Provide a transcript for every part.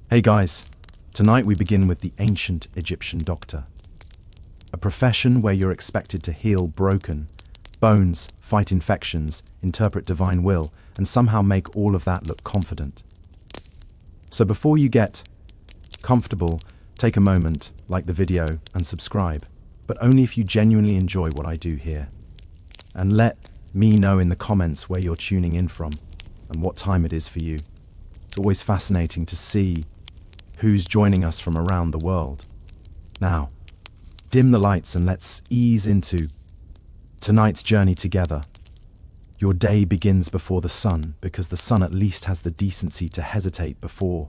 Hey guys, tonight we begin with the ancient Egyptian doctor, a profession where you're expected to heal broken bones, fight infections, interpret divine will, and somehow make all of that look confident. So before you get comfortable, take a moment, like the video, and subscribe, but only if you genuinely enjoy what I do here. And let me know in the comments where you're tuning in from and what time it is for you. It's always fascinating to see who's joining us from around the world. Now, dim the lights and let's ease into tonight's journey together. Your day begins before the sun, because the sun at least has the decency to hesitate before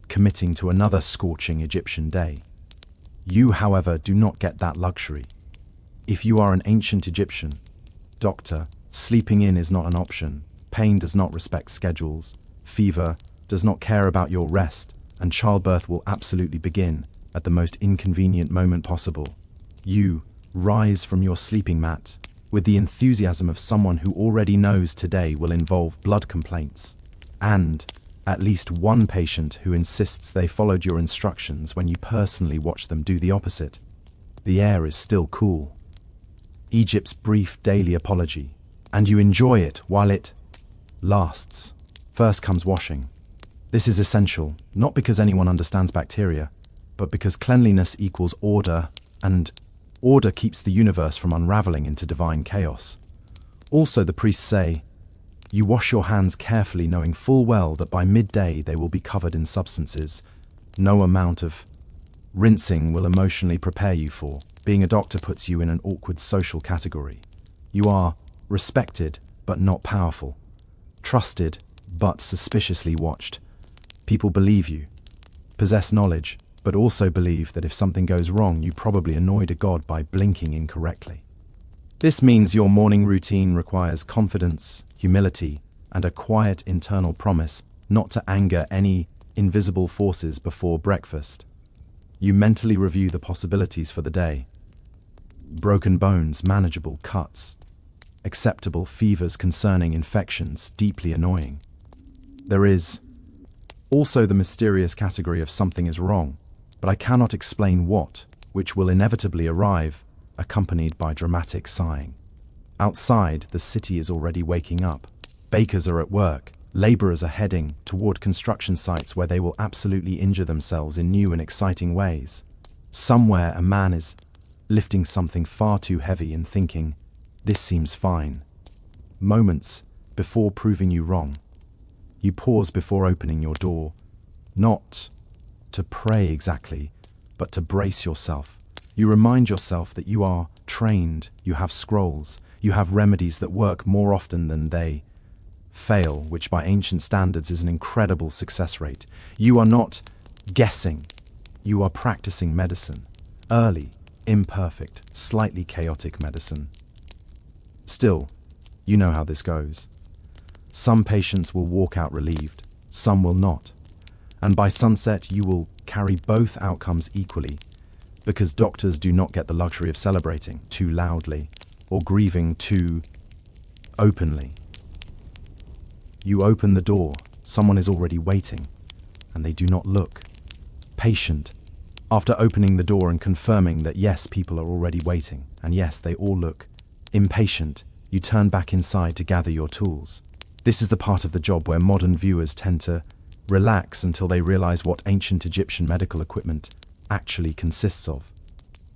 committing to another scorching Egyptian day. You, however, do not get that luxury. If you are an ancient Egyptian doctor, sleeping in is not an option. Pain does not respect schedules. Fever does not care about your rest, and childbirth will absolutely begin at the most inconvenient moment possible. You rise from your sleeping mat with the enthusiasm of someone who already knows today will involve blood complaints, and at least one patient who insists they followed your instructions when you personally watch them do the opposite. The air is still cool. Egypt's brief daily apology, and you enjoy it while it lasts. First comes washing. This is essential, not because anyone understands bacteria, but because cleanliness equals order, and order keeps the universe from unraveling into divine chaos. Also, the priests say, you wash your hands carefully, knowing full well that by midday they will be covered in substances no amount of rinsing will emotionally prepare you for. Being a doctor puts you in an awkward social category. You are respected, but not powerful. Trusted, but suspiciously watched. People believe you, possess knowledge, but also believe that if something goes wrong, you probably annoyed a god by blinking incorrectly. This means your morning routine requires confidence, humility, and a quiet internal promise not to anger any invisible forces before breakfast. You mentally review the possibilities for the day. Broken bones, manageable cuts, acceptable fevers, concerning infections, deeply annoying. There is also the mysterious category of something is wrong, but I cannot explain what, which will inevitably arrive, accompanied by dramatic sighing. Outside, the city is already waking up. Bakers are at work. Laborers are heading toward construction sites where they will absolutely injure themselves in new and exciting ways. Somewhere, a man is lifting something far too heavy and thinking, this seems fine. Moments before proving you wrong. You pause before opening your door, not to pray exactly, but to brace yourself. You remind yourself that you are trained, you have scrolls, you have remedies that work more often than they fail, which by ancient standards is an incredible success rate. You are not guessing, you are practicing medicine. Early, imperfect, slightly chaotic medicine. Still, you know how this goes. Some patients will walk out relieved, some will not. And by sunset, you will carry both outcomes equally, because doctors do not get the luxury of celebrating too loudly or grieving too openly. You open the door, someone is already waiting, and they do not look patient. After opening the door and confirming that yes, people are already waiting, and yes, they all look impatient, you turn back inside to gather your tools. This is the part of the job where modern viewers tend to relax until they realize what ancient Egyptian medical equipment actually consists of.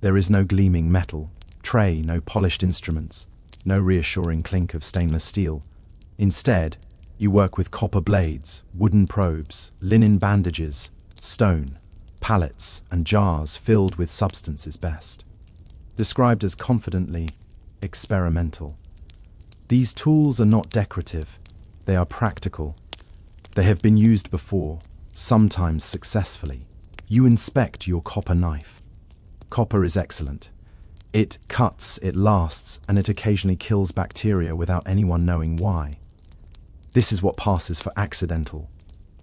There is no gleaming metal tray, no polished instruments, no reassuring clink of stainless steel. Instead, you work with copper blades, wooden probes, linen bandages, stone, pallets, and jars filled with substances best described as confidently experimental. These tools are not decorative, they are practical. They have been used before, sometimes successfully. You inspect your copper knife. Copper is excellent. It cuts, it lasts, and it occasionally kills bacteria without anyone knowing why. This is what passes for accidental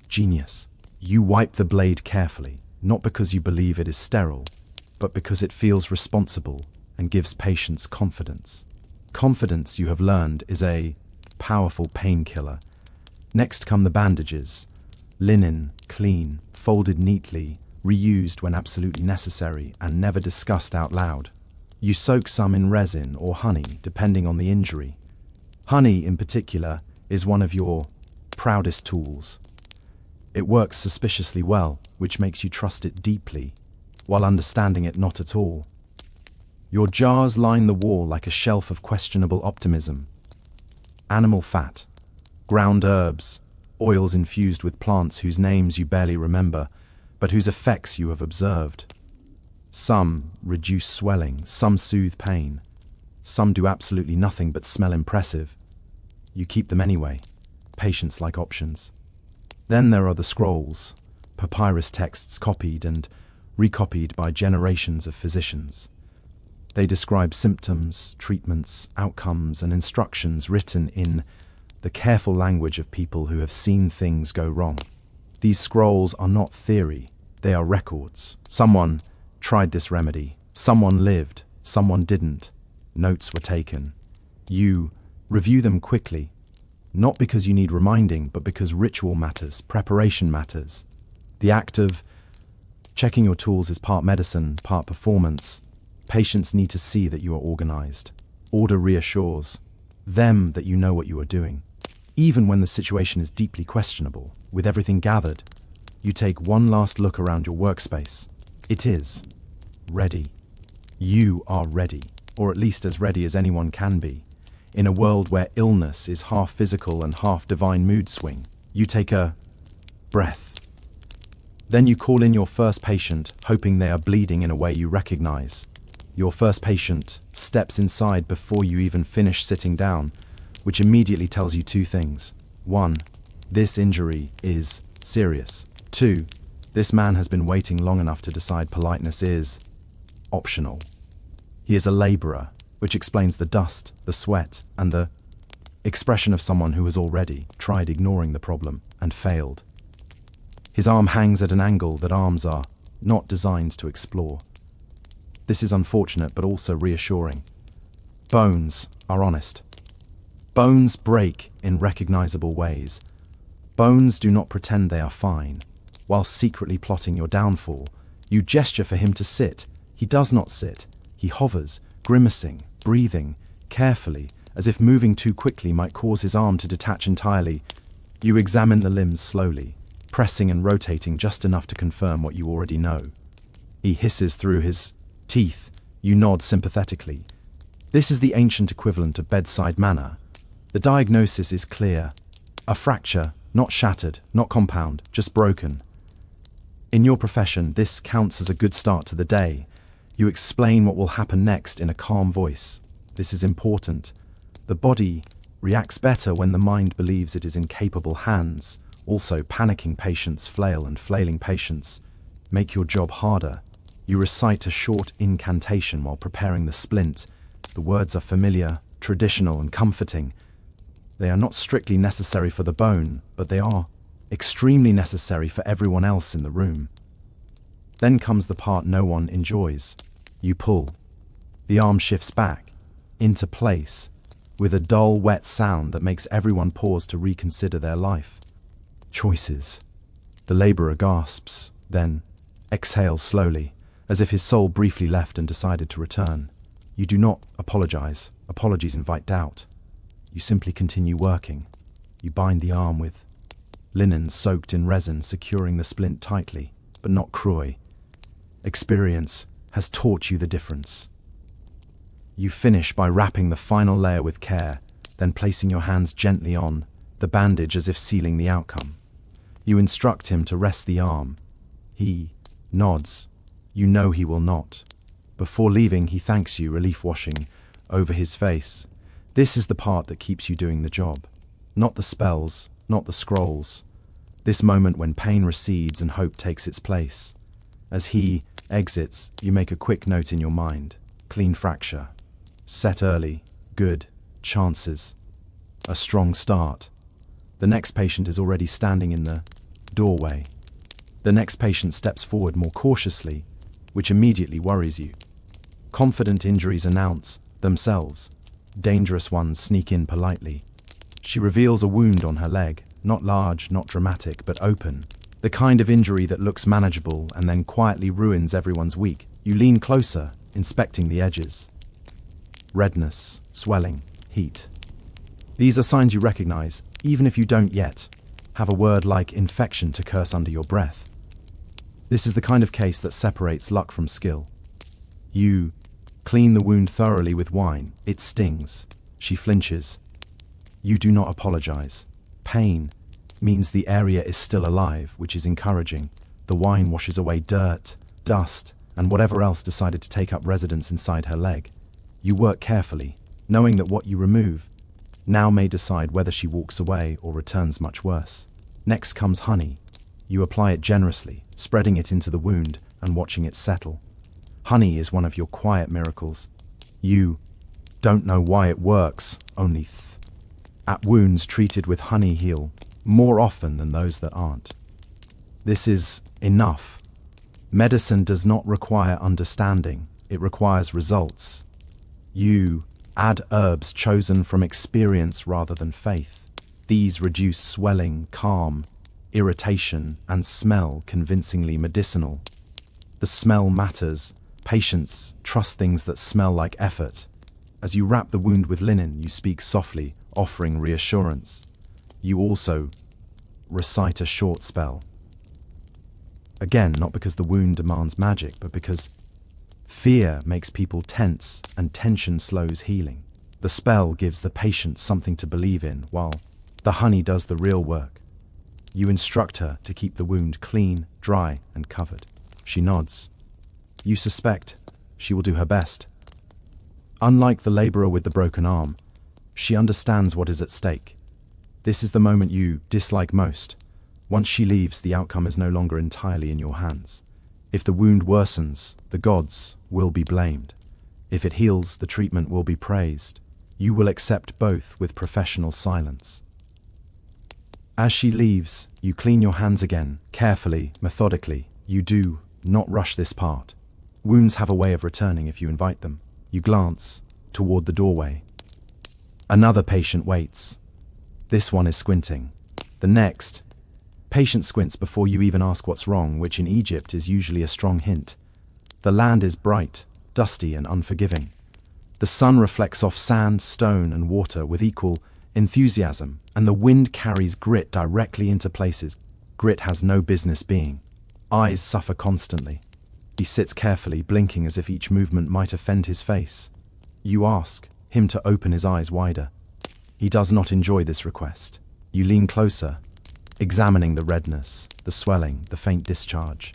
genius. You wipe the blade carefully, not because you believe it is sterile, but because it feels responsible and gives patients confidence. Confidence, you have learned, is a powerful painkiller. Next come the bandages. Linen, clean, folded neatly, reused when absolutely necessary, and never discussed out loud. You soak some in resin or honey, depending on the injury. Honey, in particular, is one of your proudest tools. It works suspiciously well, which makes you trust it deeply, while understanding it not at all. Your jars line the wall like a shelf of questionable optimism. Animal fat, ground herbs, oils infused with plants whose names you barely remember, but whose effects you have observed. Some reduce swelling, some soothe pain, some do absolutely nothing but smell impressive. You keep them anyway. Patients like options. Then there are the scrolls, papyrus texts copied and recopied by generations of physicians. They describe symptoms, treatments, outcomes, and instructions written in the careful language of people who have seen things go wrong. These scrolls are not theory, they are records. Someone tried this remedy, someone lived, someone didn't. Notes were taken. You review them quickly, not because you need reminding, but because ritual matters, preparation matters. The act of checking your tools is part medicine, part performance. Patients need to see that you are organized. Order reassures them that you know what you are doing. Even when the situation is deeply questionable, with everything gathered, you take one last look around your workspace. It is ready. You are ready, or at least as ready as anyone can be. In a world where illness is half physical and half divine mood swing, you take a breath. Then you call in your first patient, hoping they are bleeding in a way you recognize. Your first patient steps inside before you even finish sitting down, which immediately tells you two things. 1, this injury is serious. 2, this man has been waiting long enough to decide politeness is optional. He is a laborer, which explains the dust, the sweat, and the expression of someone who has already tried ignoring the problem and failed. His arm hangs at an angle that arms are not designed to explore. This is unfortunate but also reassuring. Bones are honest. Bones break in recognizable ways. Bones do not pretend they are fine. While secretly plotting your downfall, you gesture for him to sit. He does not sit. He hovers, grimacing, breathing, carefully, as if moving too quickly might cause his arm to detach entirely. You examine the limbs slowly, pressing and rotating just enough to confirm what you already know. He hisses through his teeth. You nod sympathetically. This is the ancient equivalent of bedside manner. The diagnosis is clear. A fracture, not shattered, not compound, just broken. In your profession, this counts as a good start to the day. You explain what will happen next in a calm voice. This is important. The body reacts better when the mind believes it is in capable hands. Also, panicking patients flail, and flailing patients make your job harder. You recite a short incantation while preparing the splint. The words are familiar, traditional, and comforting. They are not strictly necessary for the bone, but they are extremely necessary for everyone else in the room. Then comes the part no one enjoys. You pull. The arm shifts back, into place, with a dull, wet sound that makes everyone pause to reconsider their life. Choices. The laborer gasps, then exhales slowly, as if his soul briefly left and decided to return. You do not apologize. Apologies invite doubt. You simply continue working. You bind the arm with linen soaked in resin, securing the splint tightly, but not cruelly. Experience has taught you the difference. You finish by wrapping the final layer with care, then placing your hands gently on the bandage as if sealing the outcome. You instruct him to rest the arm. He nods. You know he will not. Before leaving, he thanks you, relief washing over his face. This is the part that keeps you doing the job. Not the spells, not the scrolls. This moment when pain recedes and hope takes its place. As he exits, you make a quick note in your mind. Clean fracture. Set early. Good. Chances. A strong start. The next patient is already standing in the doorway. The next patient steps forward more cautiously, which immediately worries you. Confident injuries announce themselves. Dangerous ones sneak in politely. She reveals a wound on her leg, not large, not dramatic, but open. The kind of injury that looks manageable and then quietly ruins everyone's week. You lean closer, inspecting the edges. Redness, swelling, heat. These are signs you recognize, even if you don't yet have a word like infection to curse under your breath. This is the kind of case that separates luck from skill. You clean the wound thoroughly with wine. It stings. She flinches. You do not apologize. Pain means the area is still alive, which is encouraging. The wine washes away dirt, dust, and whatever else decided to take up residence inside her leg. You work carefully, knowing that what you remove now may decide whether she walks away or returns much worse. Next comes honey. You apply it generously, spreading it into the wound and watching it settle. Honey is one of your quiet miracles. You don't know why it works, only at wounds treated with honey heal more often than those that aren't. This is enough. Medicine does not require understanding, it requires results. You add herbs chosen from experience rather than faith. These reduce swelling, calm, irritation, and smell convincingly medicinal. The smell matters. Patients trust things that smell like effort. As you wrap the wound with linen, you speak softly, offering reassurance. You also recite a short spell. Again, not because the wound demands magic, but because fear makes people tense and tension slows healing. The spell gives the patient something to believe in, while the honey does the real work. You instruct her to keep the wound clean, dry, and covered. She nods. You suspect she will do her best. Unlike the laborer with the broken arm, she understands what is at stake. This is the moment you dislike most. Once she leaves, the outcome is no longer entirely in your hands. If the wound worsens, the gods will be blamed. If it heals, the treatment will be praised. You will accept both with professional silence. As she leaves, you clean your hands again, carefully, methodically. You do not rush this part. Wounds have a way of returning if you invite them. You glance toward the doorway. Another patient waits. This one is squinting. The next patient squints before you even ask what's wrong, which in Egypt is usually a strong hint. The land is bright, dusty, and unforgiving. The sun reflects off sand, stone, and water with equal enthusiasm, and the wind carries grit directly into places grit has no business being. Eyes suffer constantly. He sits carefully, blinking as if each movement might offend his face. You ask him to open his eyes wider. He does not enjoy this request. You lean closer, examining the redness, the swelling, the faint discharge.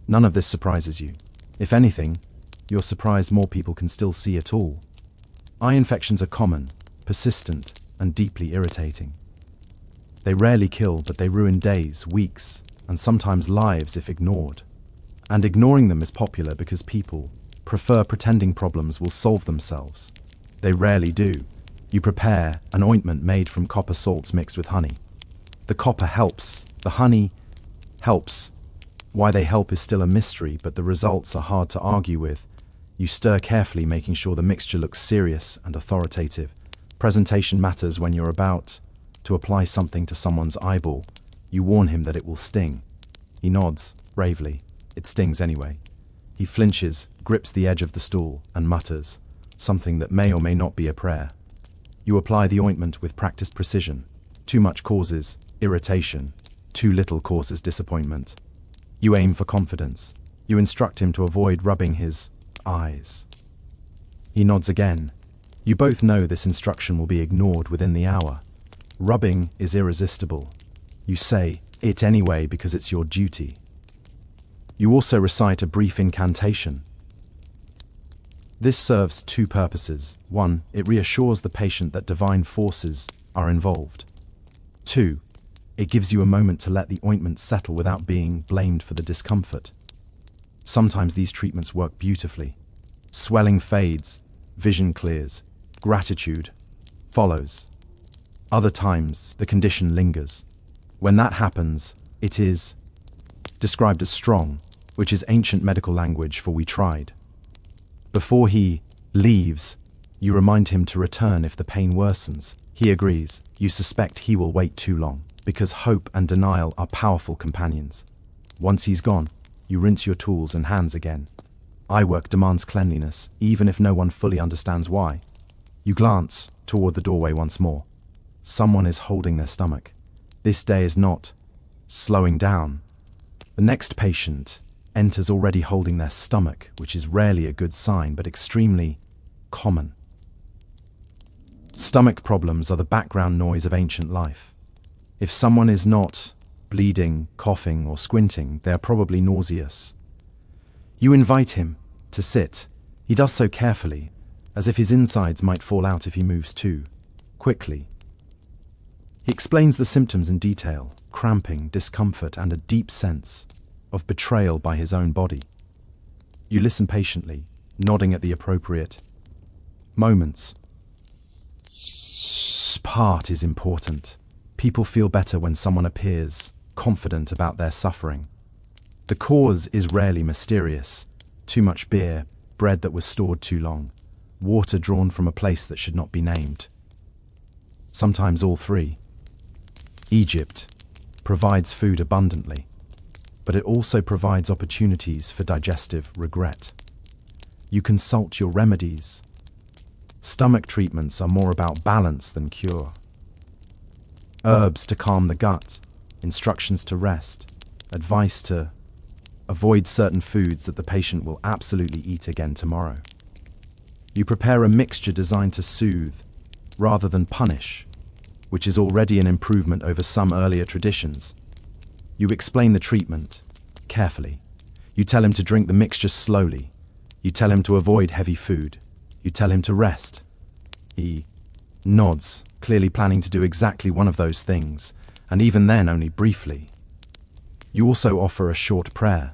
None of this surprises you. If anything, you're surprised more people can still see at all. Eye infections are common, persistent, and deeply irritating. They rarely kill, but they ruin days, weeks, and sometimes lives if ignored. And ignoring them is popular because people prefer pretending problems will solve themselves. They rarely do. You prepare an ointment made from copper salts mixed with honey. The copper helps, the honey helps. Why they help is still a mystery, but the results are hard to argue with. You stir carefully, making sure the mixture looks serious and authoritative. Presentation matters when you're about to apply something to someone's eyeball. You warn him that it will sting. He nods, bravely. It stings anyway. He flinches, grips the edge of the stool, and mutters, something that may or may not be a prayer. You apply the ointment with practiced precision. Too much causes irritation. Too little causes disappointment. You aim for confidence. You instruct him to avoid rubbing his eyes. He nods again. You both know this instruction will be ignored within the hour. Rubbing is irresistible. You say it anyway because it's your duty. You also recite a brief incantation. This serves two purposes. One, it reassures the patient that divine forces are involved. Two, it gives you a moment to let the ointment settle without being blamed for the discomfort. Sometimes these treatments work beautifully. Swelling fades, vision clears, gratitude follows. Other times, the condition lingers. When that happens, it is described as strong, which is ancient medical language for we tried. Before he leaves, you remind him to return if the pain worsens. He agrees. You suspect he will wait too long. because hope and denial are powerful companions. Once he's gone, you rinse your tools and hands again. Eye work demands cleanliness, even if no one fully understands why. You glance toward the doorway once more. Someone is holding their stomach. This day is not slowing down. The next patient enters already holding their stomach, which is rarely a good sign, but extremely common. Stomach problems are the background noise of ancient life. If someone is not bleeding, coughing, or squinting, they are probably nauseous. You invite him to sit. He does so carefully, as if his insides might fall out if he moves too quickly. He explains the symptoms in detail: cramping, discomfort, and a deep sense of betrayal by his own body. You listen patiently, nodding at the appropriate moments. Part is important. People feel better when someone appears confident about their suffering. The cause is rarely mysterious. Too much beer, bread that was stored too long, water drawn from a place that should not be named. Sometimes all three. Egypt provides food abundantly, but it also provides opportunities for digestive regret. You consult your remedies. Stomach treatments are more about balance than cure. Herbs to calm the gut, instructions to rest, advice to avoid certain foods that the patient will absolutely eat again tomorrow. You prepare a mixture designed to soothe rather than punish, which is already an improvement over some earlier traditions. You explain the treatment carefully. You tell him to drink the mixture slowly. You tell him to avoid heavy food. You tell him to rest. He nods, clearly planning to do exactly one of those things, and even then only briefly. You also offer a short prayer,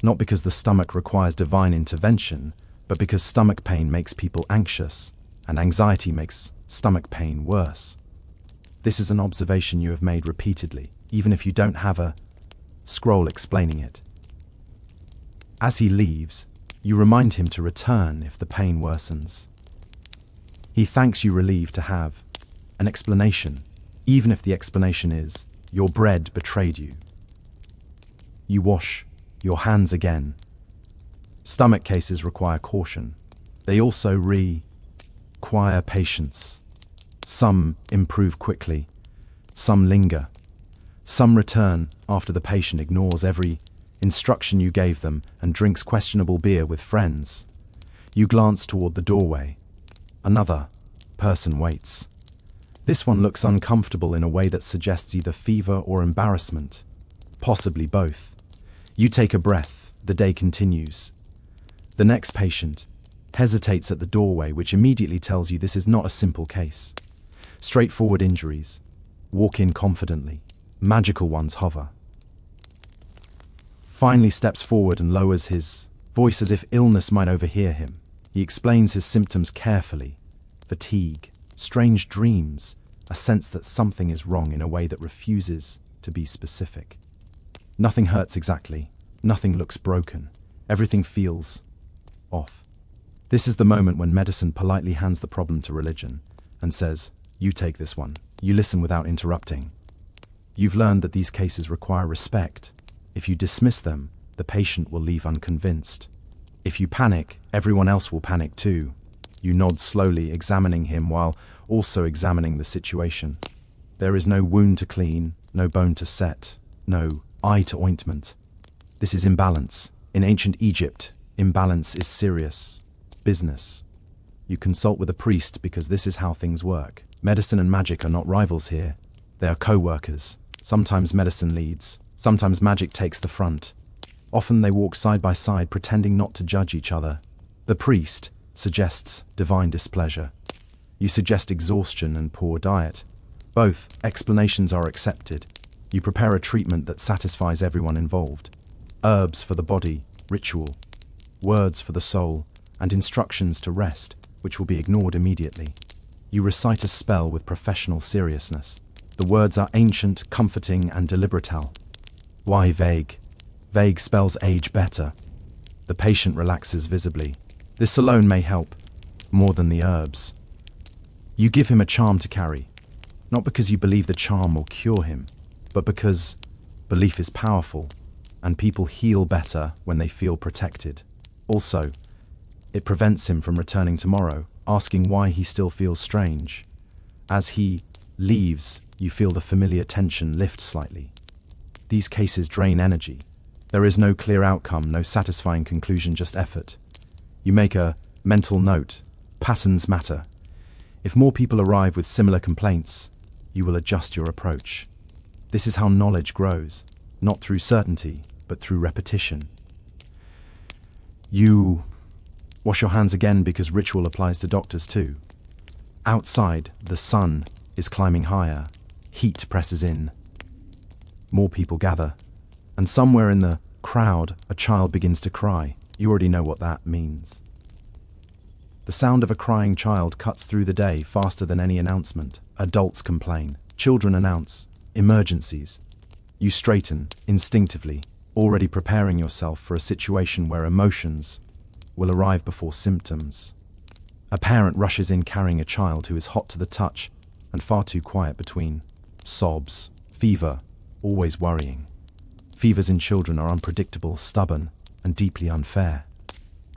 not because the stomach requires divine intervention, but because stomach pain makes people anxious, and anxiety makes stomach pain worse. This is an observation you have made repeatedly, even if you don't have a scroll explaining it. As he leaves, you remind him to return if the pain worsens. He thanks you, relieved to have an explanation, even if the explanation is, your bread betrayed you. You wash your hands again. Stomach cases require caution. They also require patience. Some improve quickly, some linger. Some return after the patient ignores every instruction you gave them and drinks questionable beer with friends. You glance toward the doorway. Another person waits. This one looks uncomfortable in a way that suggests either fever or embarrassment, possibly both. You take a breath. The day continues. The next patient hesitates at the doorway, which immediately tells you this is not a simple case. Straightforward injuries. Walk in confidently. Magical ones hover. Finally steps forward and lowers his voice as if illness might overhear him. He explains his symptoms carefully. Fatigue, strange dreams, a sense that something is wrong in a way that refuses to be specific. Nothing hurts exactly. Nothing looks broken. Everything feels off. This is the moment when medicine politely hands the problem to religion and says, "You take this one." You listen without interrupting. You've learned that these cases require respect. If you dismiss them, the patient will leave unconvinced. If you panic, everyone else will panic too. You nod slowly, examining him while also examining the situation. There is no wound to clean, no bone to set, no eye to ointment. This is imbalance. In ancient Egypt, imbalance is serious business. You consult with a priest because this is how things work. Medicine and magic are not rivals here. They are co-workers. Sometimes medicine leads. Sometimes magic takes the front. Often they walk side by side, pretending not to judge each other. The priest suggests divine displeasure. You suggest exhaustion and poor diet. Both explanations are accepted. You prepare a treatment that satisfies everyone involved. Herbs for the body, ritual, words for the soul, and instructions to rest, which will be ignored immediately. You recite a spell with professional seriousness. The words are ancient, comforting, and deliberate. Why vague? Vague spells age better. The patient relaxes visibly. This alone may help, more than the herbs. You give him a charm to carry, not because you believe the charm will cure him, but because belief is powerful and people heal better when they feel protected. Also, it prevents him from returning tomorrow, asking why he still feels strange. As he leaves, you feel the familiar tension lift slightly. These cases drain energy. There is no clear outcome, no satisfying conclusion, just effort. You make a mental note. Patterns matter. If more people arrive with similar complaints, you will adjust your approach. This is how knowledge grows, not through certainty, but through repetition. You wash your hands again because ritual applies to doctors too. Outside, the sun is climbing higher. Heat presses in. More people gather. And somewhere in the crowd, a child begins to cry. You already know what that means. The sound of a crying child cuts through the day faster than any announcement. Adults complain. Children announce emergencies. You straighten instinctively, already preparing yourself for a situation where emotions will arrive before symptoms. A parent rushes in carrying a child who is hot to the touch and far too quiet between sobs. Fever, always worrying. Fevers in children are unpredictable, stubborn, and deeply unfair.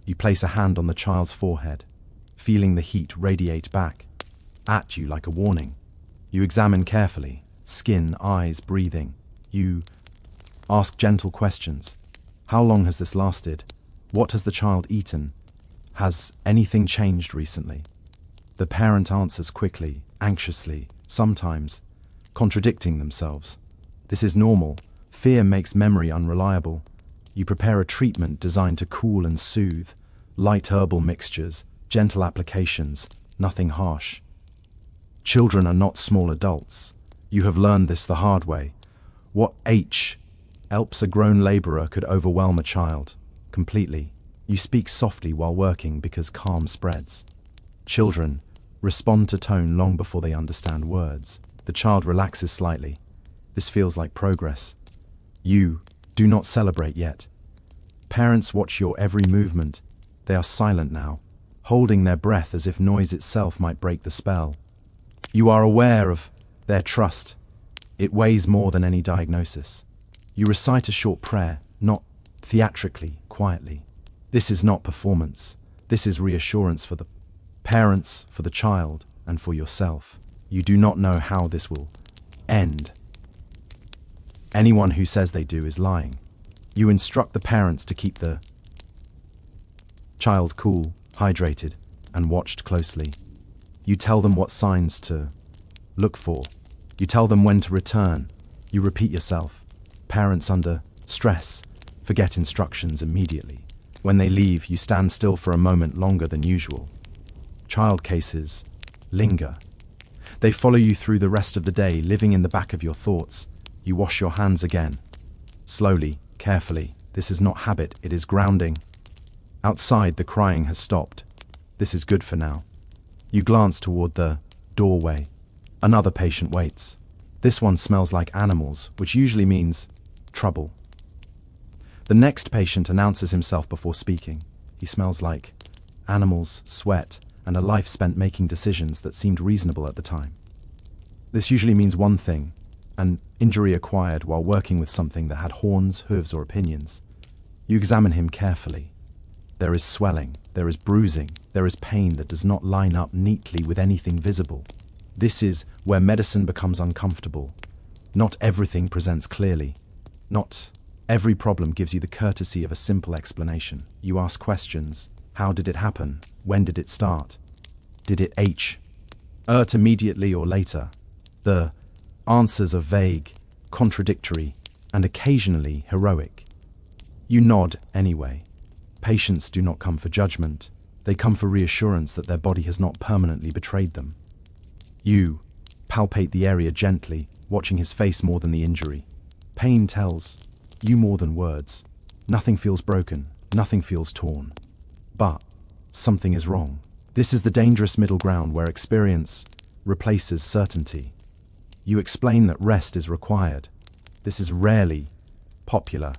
You place a hand on the child's forehead, feeling the heat radiate back at you like a warning. You examine carefully, skin, eyes, breathing. You ask gentle questions. How long has this lasted? What has the child eaten? Has anything changed recently? The parent answers quickly, anxiously, sometimes contradicting themselves. This is normal. Fear makes memory unreliable. You prepare a treatment designed to cool and soothe, light herbal mixtures, gentle applications, nothing harsh. Children are not small adults. You have learned this the hard way. What helps a grown laborer could overwhelm a child completely. You speak softly while working because calm spreads. Children respond to tone long before they understand words. The child relaxes slightly. This feels like progress. You do not celebrate yet. Parents watch your every movement. They are silent now, holding their breath as if noise itself might break the spell. You are aware of their trust. It weighs more than any diagnosis. You recite a short prayer, not theatrically, quietly. This is not performance. This is reassurance for the parents, for the child, and for yourself. You do not know how this will end. Anyone who says they do is lying. You instruct the parents to keep the child cool, hydrated, and watched closely. You tell them what signs to look for. You tell them when to return. You repeat yourself. Parents under stress forget instructions immediately. When they leave, you stand still for a moment longer than usual. Child cases linger. They follow you through the rest of the day, living in the back of your thoughts. You wash your hands again. Slowly, carefully. This is not habit, it is grounding. Outside, the crying has stopped. This is good for now. You glance toward the doorway. Another patient waits. This one smells like animals, which usually means trouble. The next patient announces himself before speaking. He smells like animals, sweat, and a life spent making decisions that seemed reasonable at the time. This usually means one thing: an injury acquired while working with something that had horns, hooves, or opinions. You examine him carefully. There is swelling, there is bruising, there is pain that does not line up neatly with anything visible. This is where medicine becomes uncomfortable. Not everything presents clearly. Not every problem gives you the courtesy of a simple explanation. You ask questions. How did it happen? When did it start? Did it hurt immediately or later? The answers are vague, contradictory, and occasionally heroic. You nod anyway. Patients do not come for judgment. They come for reassurance that their body has not permanently betrayed them. You palpate the area gently, watching his face more than the injury. Pain tells you more than words. Nothing feels broken, nothing feels torn. But something is wrong. This is the dangerous middle ground where experience replaces certainty. You explain that rest is required. This is rarely popular.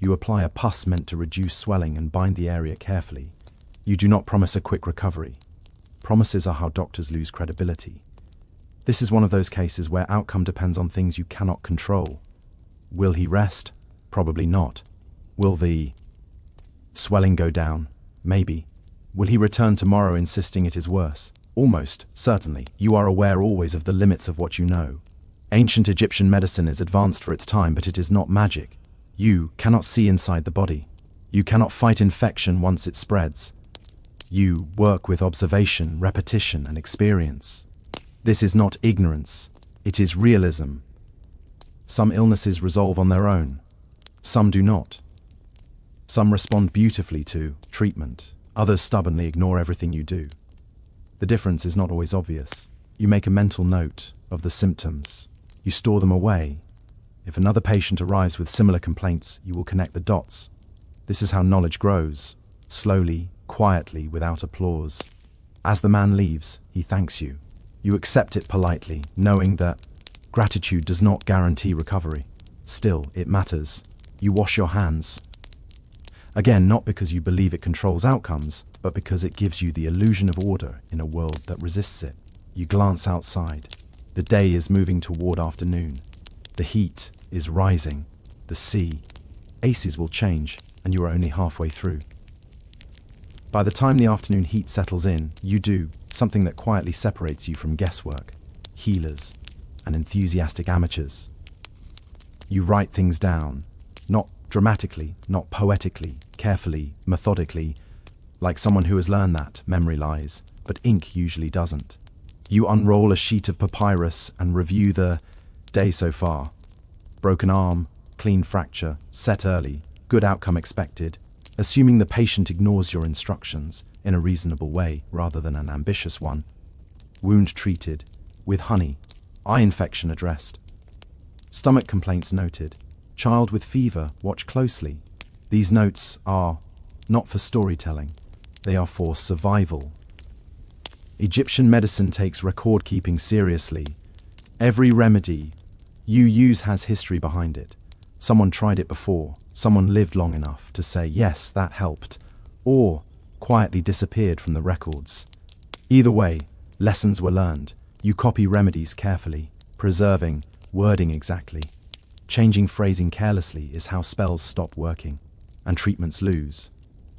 You apply a pus meant to reduce swelling and bind the area carefully. You do not promise a quick recovery. Promises are how doctors lose credibility. This is one of those cases where outcome depends on things you cannot control. Will he rest? Probably not. Will the swelling go down? Maybe. Will he return tomorrow insisting it is worse? Almost, certainly. You are aware always of the limits of what you know. Ancient Egyptian medicine is advanced for its time, but it is not magic. You cannot see inside the body. You cannot fight infection once it spreads. You work with observation, repetition, and experience. This is not ignorance. It is realism. Some illnesses resolve on their own. Some do not. Some respond beautifully to treatment. Others stubbornly ignore everything you do. The difference is not always obvious. You make a mental note of the symptoms. You store them away. If another patient arrives with similar complaints, you will connect the dots. This is how knowledge grows, slowly, quietly, without applause. As the man leaves, he thanks you. You accept it politely, knowing that gratitude does not guarantee recovery. Still, it matters. You wash your hands. Again, not because you believe it controls outcomes, but because it gives you the illusion of order in a world that resists it. You glance outside. The day is moving toward afternoon. The heat is rising. The sea. Aces will change, and you are only halfway through. By the time the afternoon heat settles in, you do something that quietly separates you from guesswork, healers, and enthusiastic amateurs. You write things down, not dramatically, not poetically, carefully, methodically, like someone who has learned that memory lies, but ink usually doesn't. You unroll a sheet of papyrus and review the day so far. Broken arm, clean fracture, set early, good outcome expected, assuming the patient ignores your instructions in a reasonable way rather than an ambitious one. Wound treated, with honey, eye infection addressed. Stomach complaints noted. Child with fever, watch closely. These notes are not for storytelling, they are for survival. Egyptian medicine takes record-keeping seriously. Every remedy you use has history behind it. Someone tried it before, someone lived long enough to say, yes, that helped, or quietly disappeared from the records. Either way, lessons were learned. You copy remedies carefully, preserving wording exactly. Changing phrasing carelessly is how spells stop working, and treatments lose.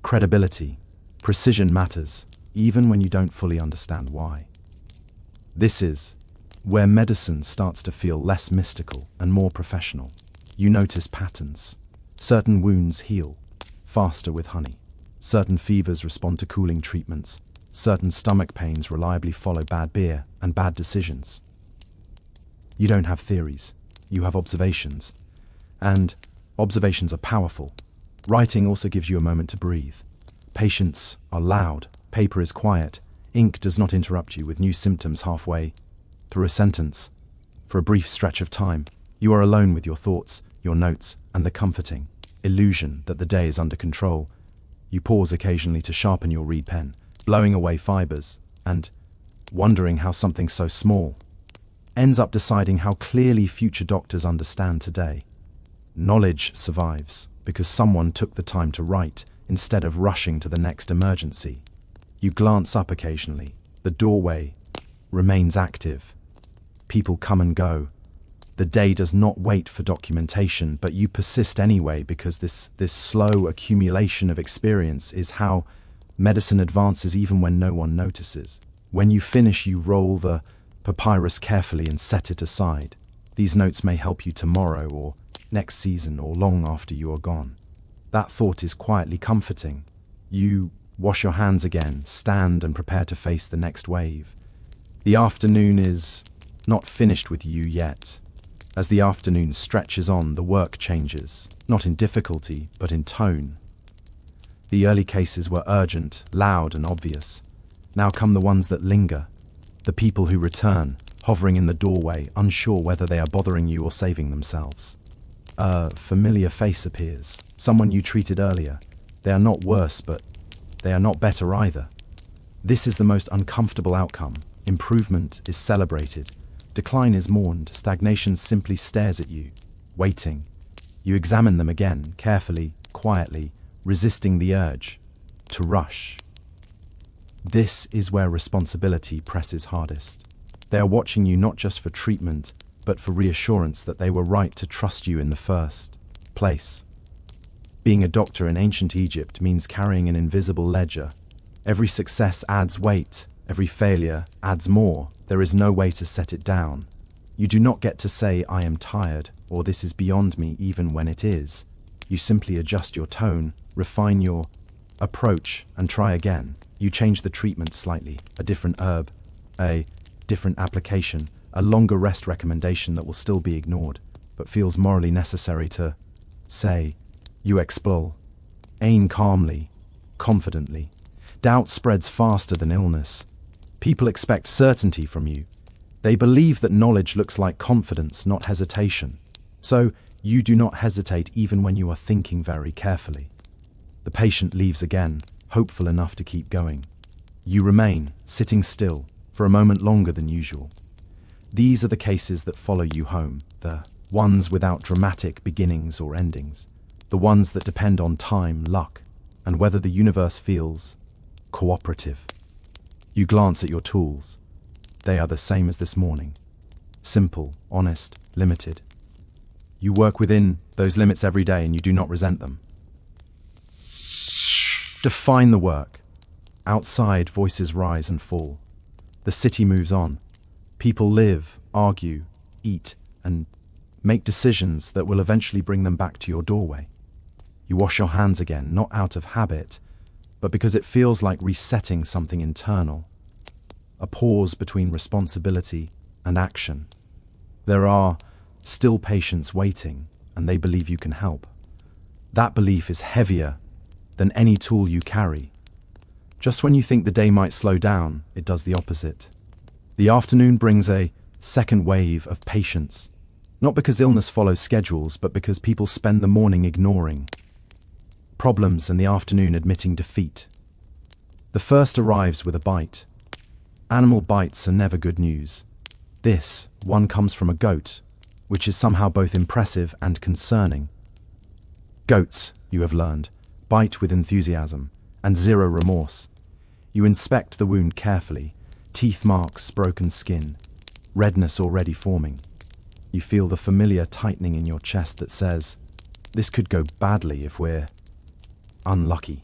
Credibility, precision matters, even when you don't fully understand why. This is where medicine starts to feel less mystical and more professional. You notice patterns. Certain wounds heal faster with honey. Certain fevers respond to cooling treatments. Certain stomach pains reliably follow bad beer and bad decisions. You don't have theories. You have observations. And observations are powerful. Writing also gives you a moment to breathe. Patients are loud. Paper is quiet. Ink does not interrupt you with new symptoms halfway through a sentence. For a brief stretch of time, you are alone with your thoughts, your notes, and the comforting illusion that the day is under control. You pause occasionally to sharpen your reed pen, blowing away fibers, and wondering how something so small ends up deciding how clearly future doctors understand today. Knowledge survives because someone took the time to write instead of rushing to the next emergency. You glance up occasionally. The doorway remains active. People come and go. The day does not wait for documentation, but you persist anyway because this slow accumulation of experience is how medicine advances even when no one notices. When you finish, you roll the papyrus carefully and set it aside. These notes may help you tomorrow or next season or long after you are gone. That thought is quietly comforting. You wash your hands again, stand and prepare to face the next wave. The afternoon is not finished with you yet. As the afternoon stretches on, the work changes, not in difficulty, but in tone. The early cases were urgent, loud and obvious. Now come the ones that linger. The people who return, hovering in the doorway, unsure whether they are bothering you or saving themselves. A familiar face appears, someone you treated earlier. They are not worse, but they are not better either. This is the most uncomfortable outcome. Improvement is celebrated. Decline is mourned. Stagnation simply stares at you, waiting. You examine them again, carefully, quietly, resisting the urge to rush. This is where responsibility presses hardest. They are watching you not just for treatment, but for reassurance that they were right to trust you in the first place. Being a doctor in ancient Egypt means carrying an invisible ledger. Every success adds weight, every failure adds more. There is no way to set it down. You do not get to say, "I am tired," or "this is beyond me," even when it is. You simply adjust your tone, refine your approach, and try again. You change the treatment slightly, a different herb, a different application, a longer rest recommendation that will still be ignored, but feels morally necessary to say. You explore. Aim calmly, confidently. Doubt spreads faster than illness. People expect certainty from you. They believe that knowledge looks like confidence, not hesitation. So, you do not hesitate even when you are thinking very carefully. The patient leaves again, hopeful enough to keep going. You remain, sitting still, for a moment longer than usual. These are the cases that follow you home, the ones without dramatic beginnings or endings, the ones that depend on time, luck, and whether the universe feels cooperative. You glance at your tools. They are the same as this morning. Simple, honest, limited. You work within those limits every day and you do not resent them. Define the work. Outside, voices rise and fall. The city moves on. People live, argue, eat, and make decisions that will eventually bring them back to your doorway. You wash your hands again, not out of habit, but because it feels like resetting something internal. A pause between responsibility and action. There are still patients waiting, and they believe you can help. That belief is heavier than any tool you carry. Just when you think the day might slow down, it does the opposite. The afternoon brings a second wave of patients, not because illness follows schedules, but because people spend the morning ignoring problems and the afternoon admitting defeat. The first arrives with a bite. Animal bites are never good news. This one comes from a goat, which is somehow both impressive and concerning. Goats, you have learned, bite with enthusiasm and zero remorse. You inspect the wound carefully, teeth marks, broken skin, redness already forming. You feel the familiar tightening in your chest that says, "This could go badly if we're unlucky."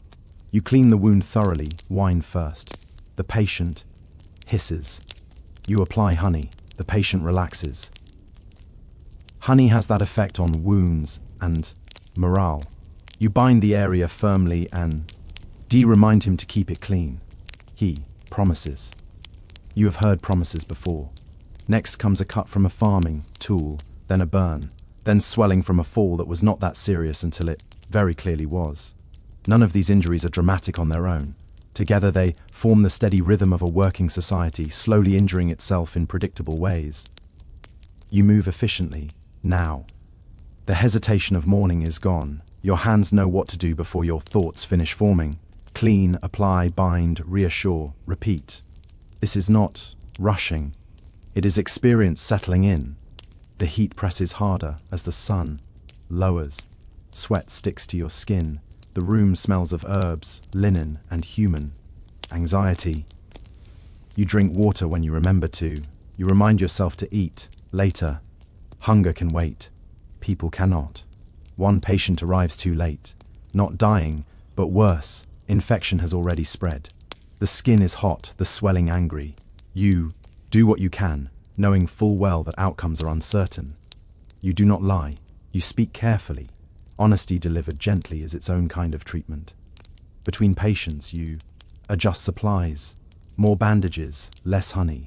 You clean the wound thoroughly, wine first. The patient hisses. You apply honey. The patient relaxes. Honey has that effect on wounds and morale. You bind the area firmly and remind him to keep it clean. He promises. You have heard promises before. Next comes a cut from a farming tool, then a burn, then swelling from a fall that was not that serious until it very clearly was. None of these injuries are dramatic on their own. Together they form the steady rhythm of a working society, slowly injuring itself in predictable ways. You move efficiently, now. The hesitation of morning is gone. Your hands know what to do before your thoughts finish forming. Clean, apply, bind, reassure, repeat. This is not rushing. It is experience settling in. The heat presses harder as the sun lowers. Sweat sticks to your skin. The room smells of herbs, linen, and human. Anxiety. You drink water when you remember to. You remind yourself to eat later. Hunger can wait. People cannot. One patient arrives too late. Not dying, but worse. Infection has already spread. The skin is hot, the swelling angry. You do what you can, knowing full well that outcomes are uncertain. You do not lie. You speak carefully. Honesty delivered gently is its own kind of treatment. Between patients, you adjust supplies. More bandages, less honey.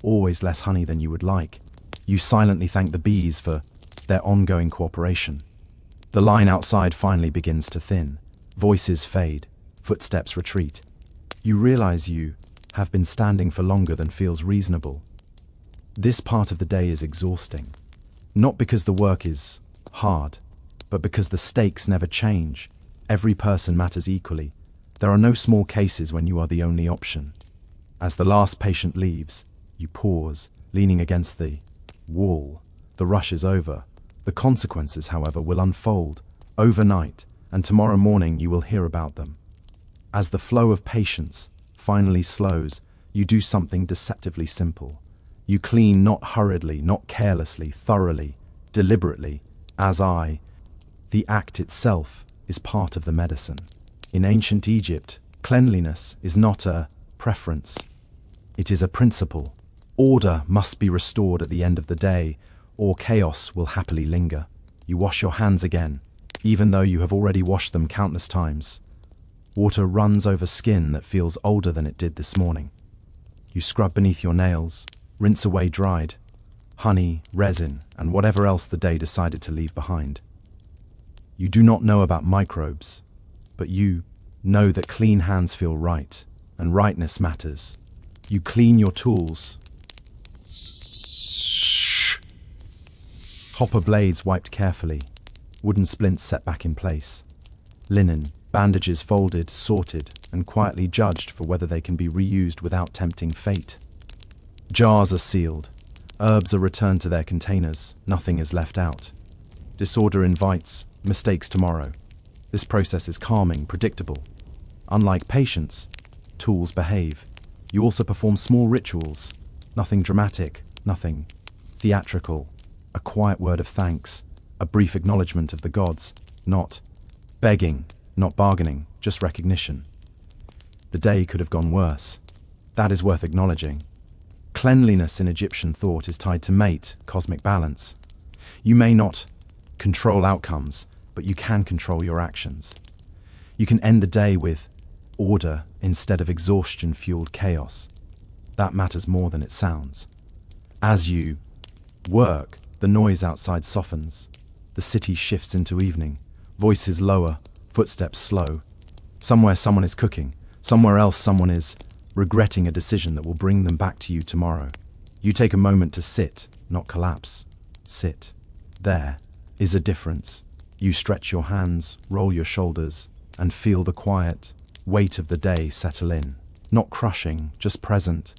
Always less honey than you would like. You silently thank the bees for their ongoing cooperation. The line outside finally begins to thin. Voices fade. Footsteps retreat. You realize you have been standing for longer than feels reasonable. This part of the day is exhausting. Not because the work is hard, but because the stakes never change. Every person matters equally. There are no small cases when you are the only option. As the last patient leaves, you pause, leaning against the wall. The rush is over. The consequences, however, will unfold overnight, and tomorrow morning you will hear about them. As the flow of patients finally slows, you do something deceptively simple. You clean not hurriedly, not carelessly, thoroughly, deliberately, as I. The act itself is part of the medicine. In ancient Egypt, cleanliness is not a preference. It is a principle. Order must be restored at the end of the day, or chaos will happily linger. You wash your hands again, even though you have already washed them countless times. Water runs over skin that feels older than it did this morning. You scrub beneath your nails, rinse away dried honey, resin, and whatever else the day decided to leave behind. You do not know about microbes, but you know that clean hands feel right, and rightness matters. You clean your tools. Hopper blades wiped carefully, wooden splints set back in place, linen, bandages folded, sorted, and quietly judged for whether they can be reused without tempting fate. Jars are sealed, herbs are returned to their containers, nothing is left out. Disorder invites mistakes tomorrow. This process is calming, predictable. Unlike patience, tools behave. You also perform small rituals, nothing dramatic, nothing theatrical. A quiet word of thanks, a brief acknowledgement of the gods, not begging, not bargaining, just recognition. The day could have gone worse. That is worth acknowledging. Cleanliness in Egyptian thought is tied to mate, cosmic balance. You may not control outcomes, but you can control your actions. You can end the day with order instead of exhaustion-fueled chaos. That matters more than it sounds. As you work, the noise outside softens. The city shifts into evening. Voices lower, footsteps slow. Somewhere someone is cooking. Somewhere else someone is regretting a decision that will bring them back to you tomorrow. You take a moment to sit, not collapse. Sit. There is a difference. You stretch your hands, roll your shoulders, and feel the quiet weight of the day settle in. Not crushing, just present.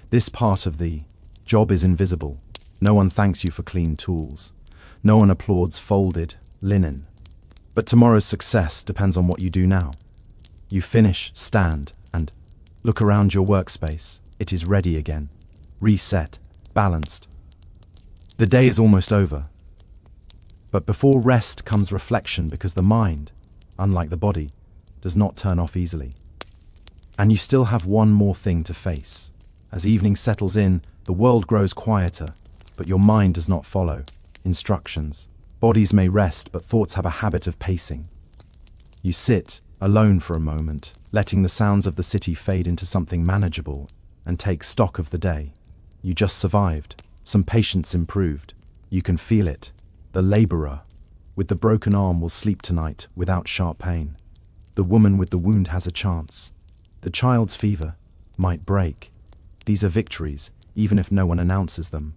This part of the job is invisible. No one thanks you for clean tools. No one applauds folded linen. But tomorrow's success depends on what you do now. You finish, stand, and look around your workspace. It is ready again. Reset, balanced. The day is almost over. But before rest comes reflection, because the mind, unlike the body, does not turn off easily. And you still have one more thing to face. As evening settles in, the world grows quieter, but your mind does not follow instructions. Bodies may rest, but thoughts have a habit of pacing. You sit alone for a moment, letting the sounds of the city fade into something manageable, and take stock of the day. You just survived. Some patience improved. You can feel it. The laborer with the broken arm will sleep tonight without sharp pain. The woman with the wound has a chance. The child's fever might break. These are victories, even if no one announces them.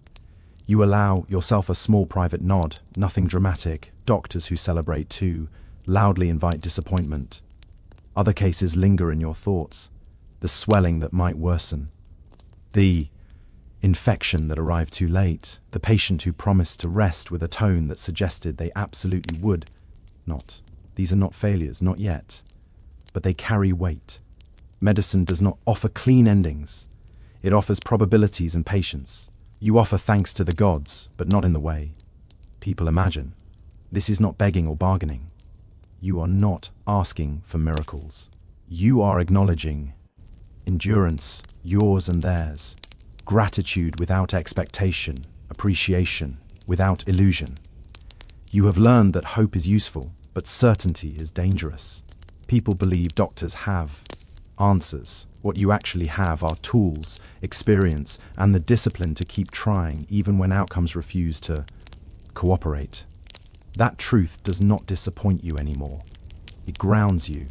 You allow yourself a small private nod, nothing dramatic. Doctors who celebrate too loudly invite disappointment. Other cases linger in your thoughts. The swelling that might worsen. The infection that arrived too late. The patient who promised to rest with a tone that suggested they absolutely would not. These are not failures, not yet. But they carry weight. Medicine does not offer clean endings. It offers probabilities and patience. You offer thanks to the gods, but not in the way people imagine. This is not begging or bargaining. You are not asking for miracles. You are acknowledging endurance, yours and theirs. Gratitude without expectation, appreciation without illusion. You have learned that hope is useful, but certainty is dangerous. People believe doctors have answers. What you actually have are tools, experience, and the discipline to keep trying even when outcomes refuse to cooperate. That truth does not disappoint you anymore. It grounds you.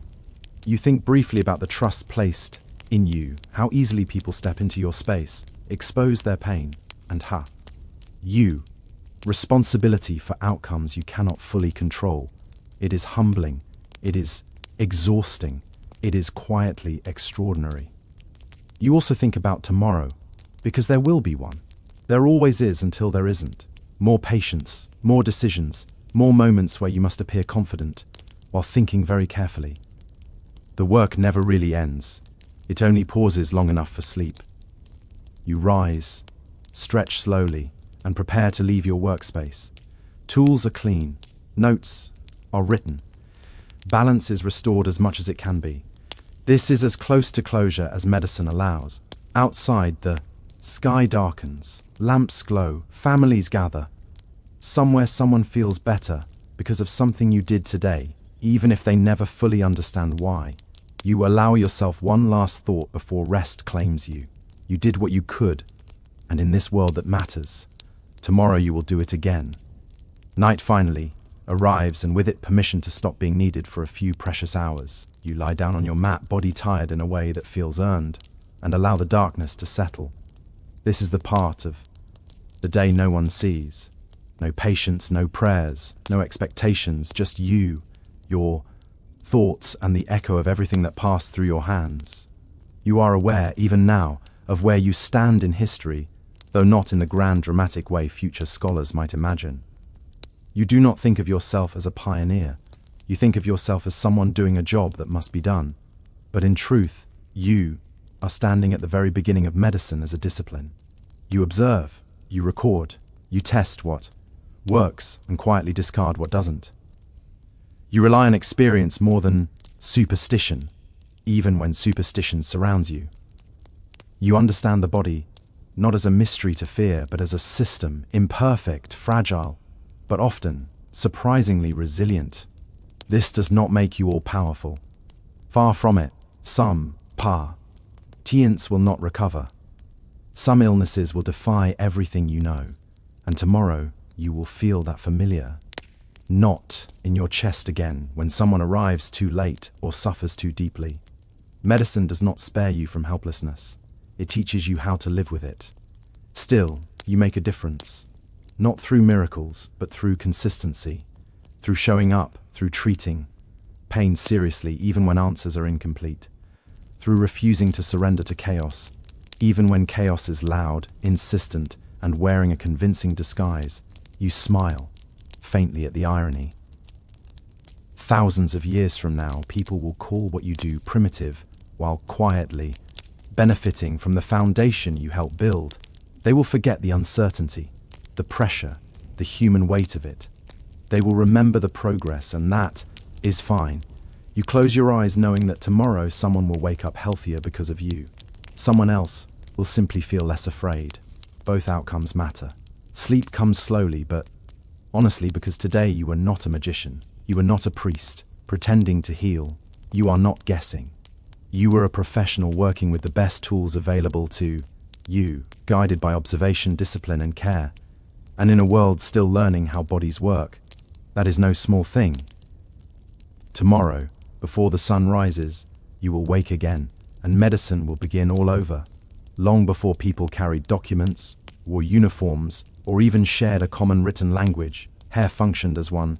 You think briefly about the trust placed in you, how easily people step into your space, expose their pain, and you, responsibility for outcomes you cannot fully control. It is humbling. It is exhausting. It is quietly extraordinary. You also think about tomorrow, because there will be one. There always is until there isn't. More patience, more decisions, more moments where you must appear confident, while thinking very carefully. The work never really ends. It only pauses long enough for sleep. You rise, stretch slowly, and prepare to leave your workspace. Tools are clean, notes are written, balance is restored as much as it can be. This is as close to closure as medicine allows. Outside, the sky darkens, lamps glow, families gather. Somewhere someone feels better because of something you did today, even if they never fully understand why. You allow yourself one last thought before rest claims you. You did what you could, and in this world that matters, tomorrow you will do it again. Night finally arrives, and with it permission to stop being needed for a few precious hours. You lie down on your mat, body tired in a way that feels earned, and allow the darkness to settle. This is the part of the day no one sees. No patience, no prayers, no expectations, just you, your thoughts, and the echo of everything that passed through your hands. You are aware, even now, of where you stand in history, though not in the grand dramatic way future scholars might imagine. You do not think of yourself as a pioneer. You think of yourself as someone doing a job that must be done. But in truth, you are standing at the very beginning of medicine as a discipline. You observe, you record, you test what works and quietly discard what doesn't. You rely on experience more than superstition, even when superstition surrounds you. You understand the body not as a mystery to fear, but as a system, imperfect, fragile, but often surprisingly resilient. This does not make you all-powerful. Far from it. Some patients will not recover. Some illnesses will defy everything you know, and tomorrow you will feel that familiar knot in your chest again when someone arrives too late or suffers too deeply. Medicine does not spare you from helplessness. It teaches you how to live with it. Still, you make a difference. Not through miracles, but through consistency. Through showing up, through treating pain seriously even when answers are incomplete. Through refusing to surrender to chaos, even when chaos is loud, insistent, and wearing a convincing disguise. You smile, faintly at the irony. Thousands of years from now, people will call what you do primitive, while quietly benefiting from the foundation you helped build. They will forget the uncertainty, the pressure, the human weight of it. They will remember the progress, and that is fine. You close your eyes knowing that tomorrow someone will wake up healthier because of you. Someone else will simply feel less afraid. Both outcomes matter. Sleep comes slowly, but honestly, because today you were not a magician. You were not a priest, pretending to heal. You are not guessing. You were a professional working with the best tools available to you, guided by observation, discipline, and care. And in a world still learning how bodies work, that is no small thing. Tomorrow, before the sun rises, you will wake again, and medicine will begin all over. Long before people carried documents, wore uniforms, or even shared a common written language, hair functioned as one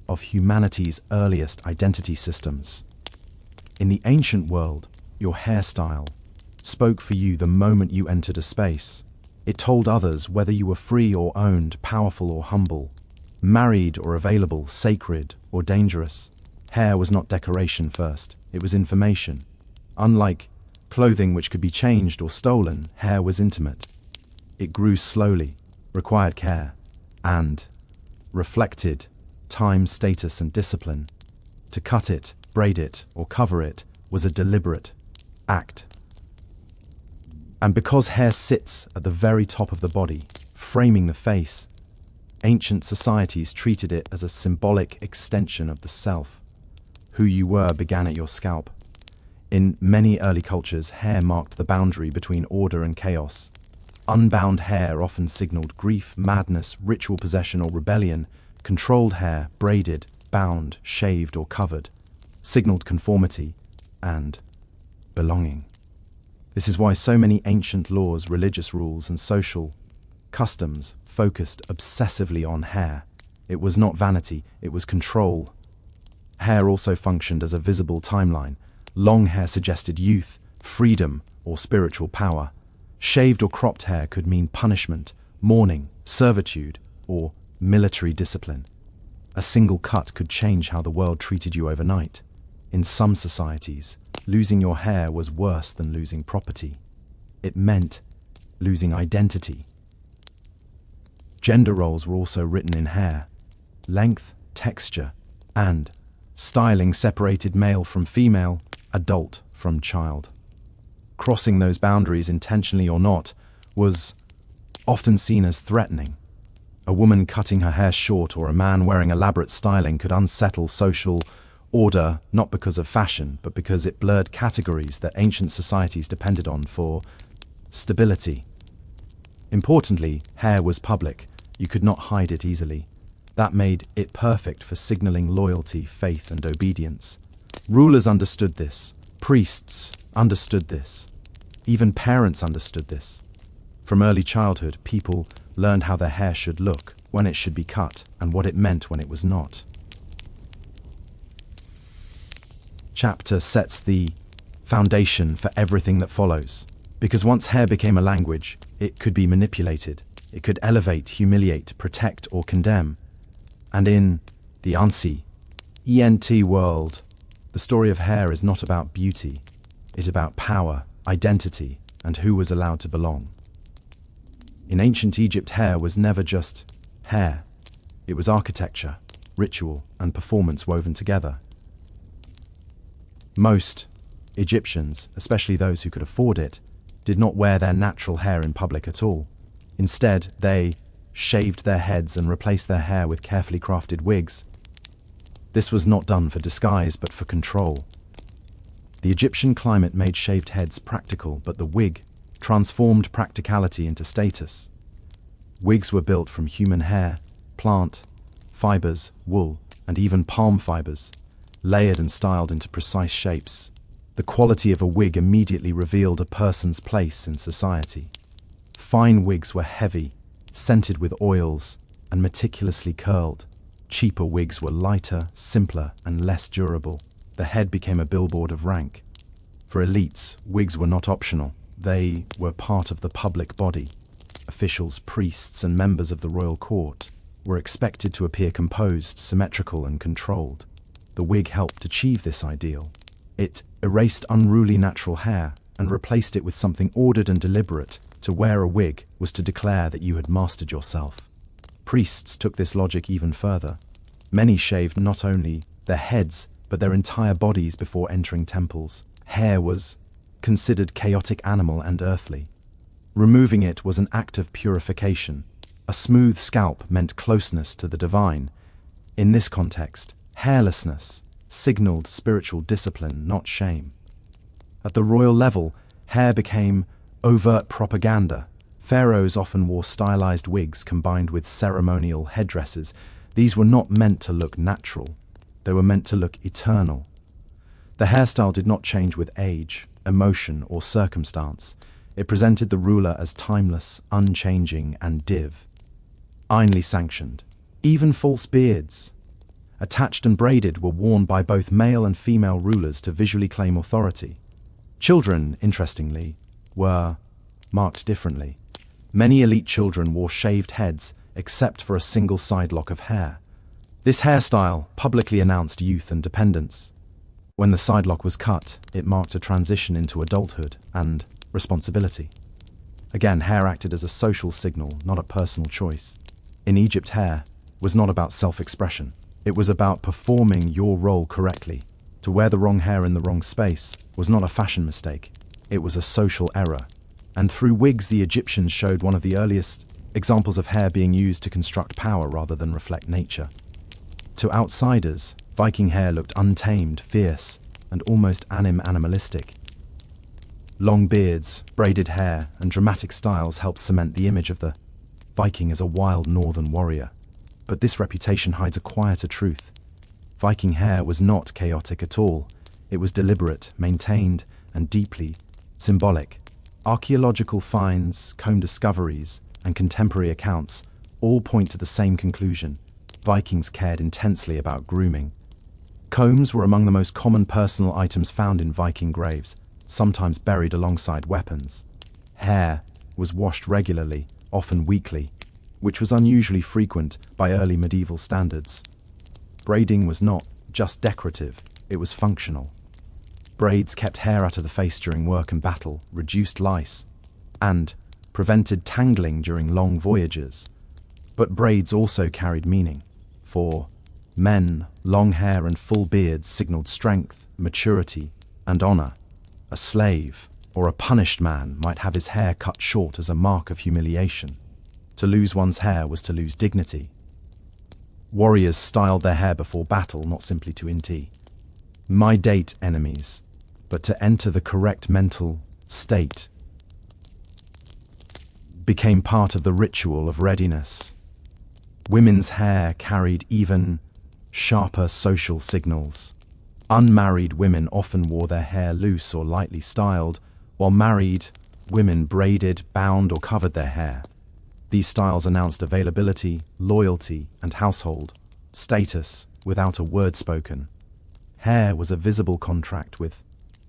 of humanity's earliest identity systems. In the ancient world, your hairstyle spoke for you the moment you entered a space. It told others whether you were free or owned, powerful or humble, married or available, sacred or dangerous. Hair was not decoration first, it was information. Unlike clothing which could be changed or stolen, hair was intimate. It grew slowly, required care, and reflected time, status, and discipline. To cut it, braid it, or cover it was a deliberate act. And because hair sits at the very top of the body, framing the face, ancient societies treated it as a symbolic extension of the self. Who you were began at your scalp. In many early cultures, hair marked the boundary between order and chaos. Unbound hair often signaled grief, madness, ritual possession, or rebellion. Controlled hair, braided, bound, shaved, or covered, signaled conformity and belonging. This is why so many ancient laws, religious rules, and social customs focused obsessively on hair. It was not vanity, it was control. Hair also functioned as a visible timeline. Long hair suggested youth, freedom, or spiritual power. Shaved or cropped hair could mean punishment, mourning, servitude, or military discipline. A single cut could change how the world treated you overnight. In some societies, losing your hair was worse than losing property. It meant losing identity. Gender roles were also written in hair. Length, texture, and styling separated male from female, adult from child. Crossing those boundaries, intentionally or not, was often seen as threatening. A woman cutting her hair short or a man wearing elaborate styling could unsettle social order, not because of fashion, but because it blurred categories that ancient societies depended on for stability. Importantly, hair was public. You could not hide it easily. That made it perfect for signaling loyalty, faith, and obedience. Rulers understood this. Priests understood this. Even parents understood this. From early childhood, people learned how their hair should look, when it should be cut, and what it meant when it was not. Chapter sets the foundation for everything that follows. Because once hair became a language, it could be manipulated. It could elevate, humiliate, protect, or condemn. And in the ENT world, the story of hair is not about beauty. It's about power, identity, and who was allowed to belong. In ancient Egypt, hair was never just hair. It was architecture, ritual, and performance woven together. Most Egyptians, especially those who could afford it, did not wear their natural hair in public at all. Instead, they shaved their heads and replaced their hair with carefully crafted wigs. This was not done for disguise, but for control. The Egyptian climate made shaved heads practical, but the wig transformed practicality into status. Wigs were built from human hair, plant, fibers, wool, and even palm fibers, layered and styled into precise shapes. The quality of a wig immediately revealed a person's place in society. Fine wigs were heavy, scented with oils, and meticulously curled. Cheaper wigs were lighter, simpler, and less durable. The head became a billboard of rank. For elites, wigs were not optional. They were part of the public body. Officials, priests, and members of the royal court were expected to appear composed, symmetrical, and controlled. The wig helped achieve this ideal. It erased unruly natural hair and replaced it with something ordered and deliberate. To wear a wig was to declare that you had mastered yourself. Priests took this logic even further. Many shaved not only their heads, but their entire bodies before entering temples. Hair was considered chaotic, animal, and earthly. Removing it was an act of purification. A smooth scalp meant closeness to the divine. In this context, hairlessness signaled spiritual discipline, not shame. At the royal level, hair became overt propaganda. Pharaohs often wore stylized wigs combined with ceremonial headdresses. These were not meant to look natural. They were meant to look eternal. The hairstyle did not change with age, emotion, or circumstance. It presented the ruler as timeless, unchanging, and divinely sanctioned. Even false beards, attached and braided, were worn by both male and female rulers to visually claim authority. Children, interestingly, were marked differently. Many elite children wore shaved heads, except for a single side lock of hair. This hairstyle publicly announced youth and dependence. When the side lock was cut, it marked a transition into adulthood and responsibility. Again, hair acted as a social signal, not a personal choice. In Egypt, hair was not about self-expression. It was about performing your role correctly. To wear the wrong hair in the wrong space was not a fashion mistake. It was a social error. And through wigs, the Egyptians showed one of the earliest examples of hair being used to construct power rather than reflect nature. To outsiders, Viking hair looked untamed, fierce, and almost animalistic. Long beards, braided hair, and dramatic styles helped cement the image of the Viking as a wild northern warrior. But this reputation hides a quieter truth. Viking hair was not chaotic at all. It was deliberate, maintained, and deeply symbolic. Archaeological finds, comb discoveries, and contemporary accounts all point to the same conclusion. Vikings cared intensely about grooming. Combs were among the most common personal items found in Viking graves, sometimes buried alongside weapons. Hair was washed regularly, often weekly, which was unusually frequent by early medieval standards. Braiding was not just decorative, it was functional. Braids kept hair out of the face during work and battle, reduced lice, and prevented tangling during long voyages. But braids also carried meaning. For men, long hair and full beards signaled strength, maturity, and honor. A slave or a punished man might have his hair cut short as a mark of humiliation. To lose one's hair was to lose dignity. Warriors styled their hair before battle, not simply to intimidate enemies, but to enter the correct mental state. Became part of the ritual of readiness. Women's hair carried even sharper social signals. Unmarried women often wore their hair loose or lightly styled, while married women braided, bound, or covered their hair. These styles announced availability, loyalty, and household status without a word spoken. Hair was a visible contract with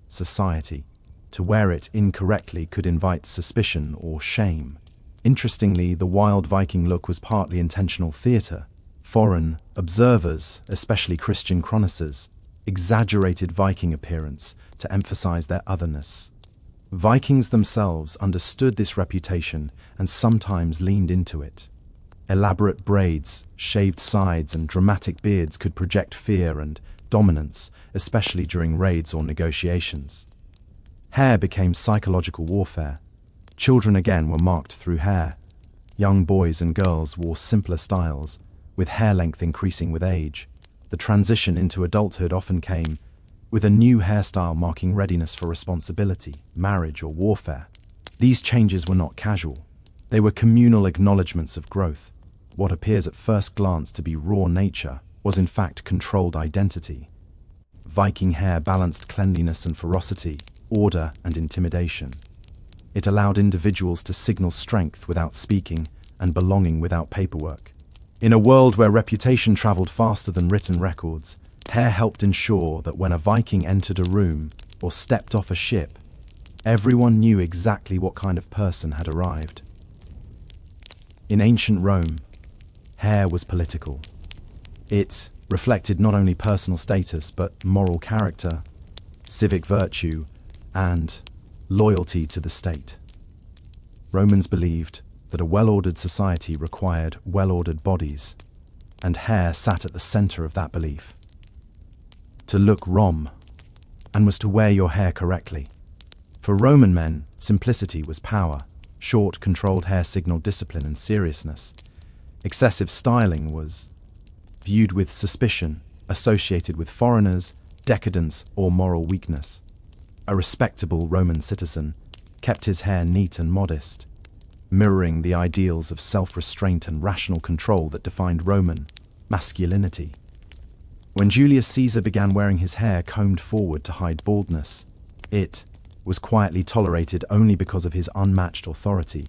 society. To wear it incorrectly could invite suspicion or shame. Interestingly, the wild Viking look was partly intentional theatre. Foreign observers, especially Christian chroniclers, exaggerated Viking appearance to emphasize their otherness. Vikings themselves understood this reputation and sometimes leaned into it. Elaborate braids, shaved sides, and dramatic beards could project fear and dominance, especially during raids or negotiations. Hair became psychological warfare. Children again were marked through hair. Young boys and girls wore simpler styles, with hair length increasing with age. The transition into adulthood often came with a new hairstyle marking readiness for responsibility, marriage, or warfare. These changes were not casual. They were communal acknowledgements of growth. What appears at first glance to be raw nature was in fact controlled identity. Viking hair balanced cleanliness and ferocity, order and intimidation. It allowed individuals to signal strength without speaking and belonging without paperwork. In a world where reputation traveled faster than written records, hair helped ensure that when a Viking entered a room or stepped off a ship, everyone knew exactly what kind of person had arrived. In ancient Rome, hair was political. It reflected not only personal status but moral character, civic virtue, and loyalty to the state. Romans believed that a well-ordered society required well-ordered bodies, and hair sat at the center of that belief. To look Rom, and was to wear your hair correctly. For Roman men, simplicity was power. Short, controlled hair signaled discipline and seriousness. Excessive styling was viewed with suspicion, associated with foreigners, decadence, or moral weakness. A respectable Roman citizen kept his hair neat and modest, mirroring the ideals of self-restraint and rational control that defined Roman masculinity. When Julius Caesar began wearing his hair combed forward to hide baldness, it was quietly tolerated only because of his unmatched authority.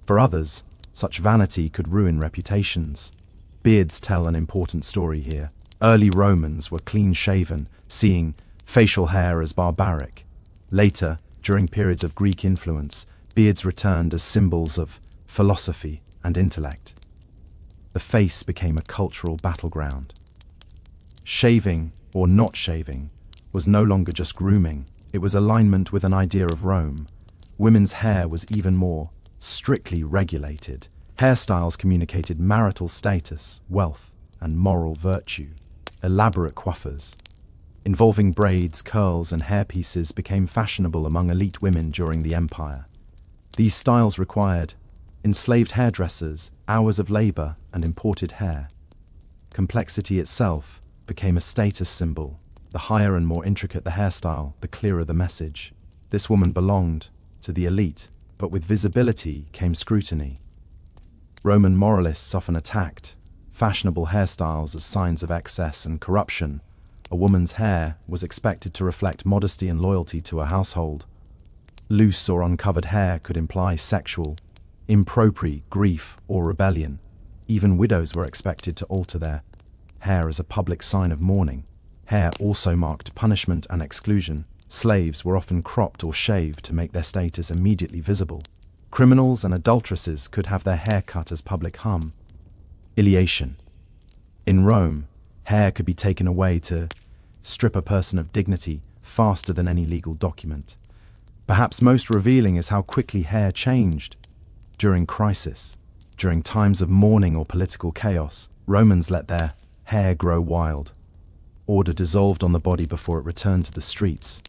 For others, such vanity could ruin reputations. Beards tell an important story here. Early Romans were clean-shaven, seeing facial hair as barbaric. Later, during periods of Greek influence, beards returned as symbols of philosophy and intellect. The face became a cultural battleground. Shaving, or not shaving, was no longer just grooming. It was alignment with an idea of Rome. Women's hair was even more strictly regulated. Hairstyles communicated marital status, wealth, and moral virtue. Elaborate coiffures, involving braids, curls, and hairpieces, became fashionable among elite women during the empire. These styles required enslaved hairdressers, hours of labor, and imported hair. Complexity itself became a status symbol. The higher and more intricate the hairstyle, the clearer the message. This woman belonged to the elite, but with visibility came scrutiny. Roman moralists often attacked fashionable hairstyles as signs of excess and corruption. A woman's hair was expected to reflect modesty and loyalty to her household. Loose or uncovered hair could imply sexual impropriety, grief, or rebellion. Even widows were expected to alter their hair as a public sign of mourning. Hair also marked punishment and exclusion. Slaves were often cropped or shaved to make their status immediately visible. Criminals and adulteresses could have their hair cut as public humiliation. In Rome, hair could be taken away to strip a person of dignity faster than any legal document. Perhaps most revealing is how quickly hair changed. During crisis, during times of mourning or political chaos, Romans let their hair grow wild. Order dissolved on the body before it returned to the streets.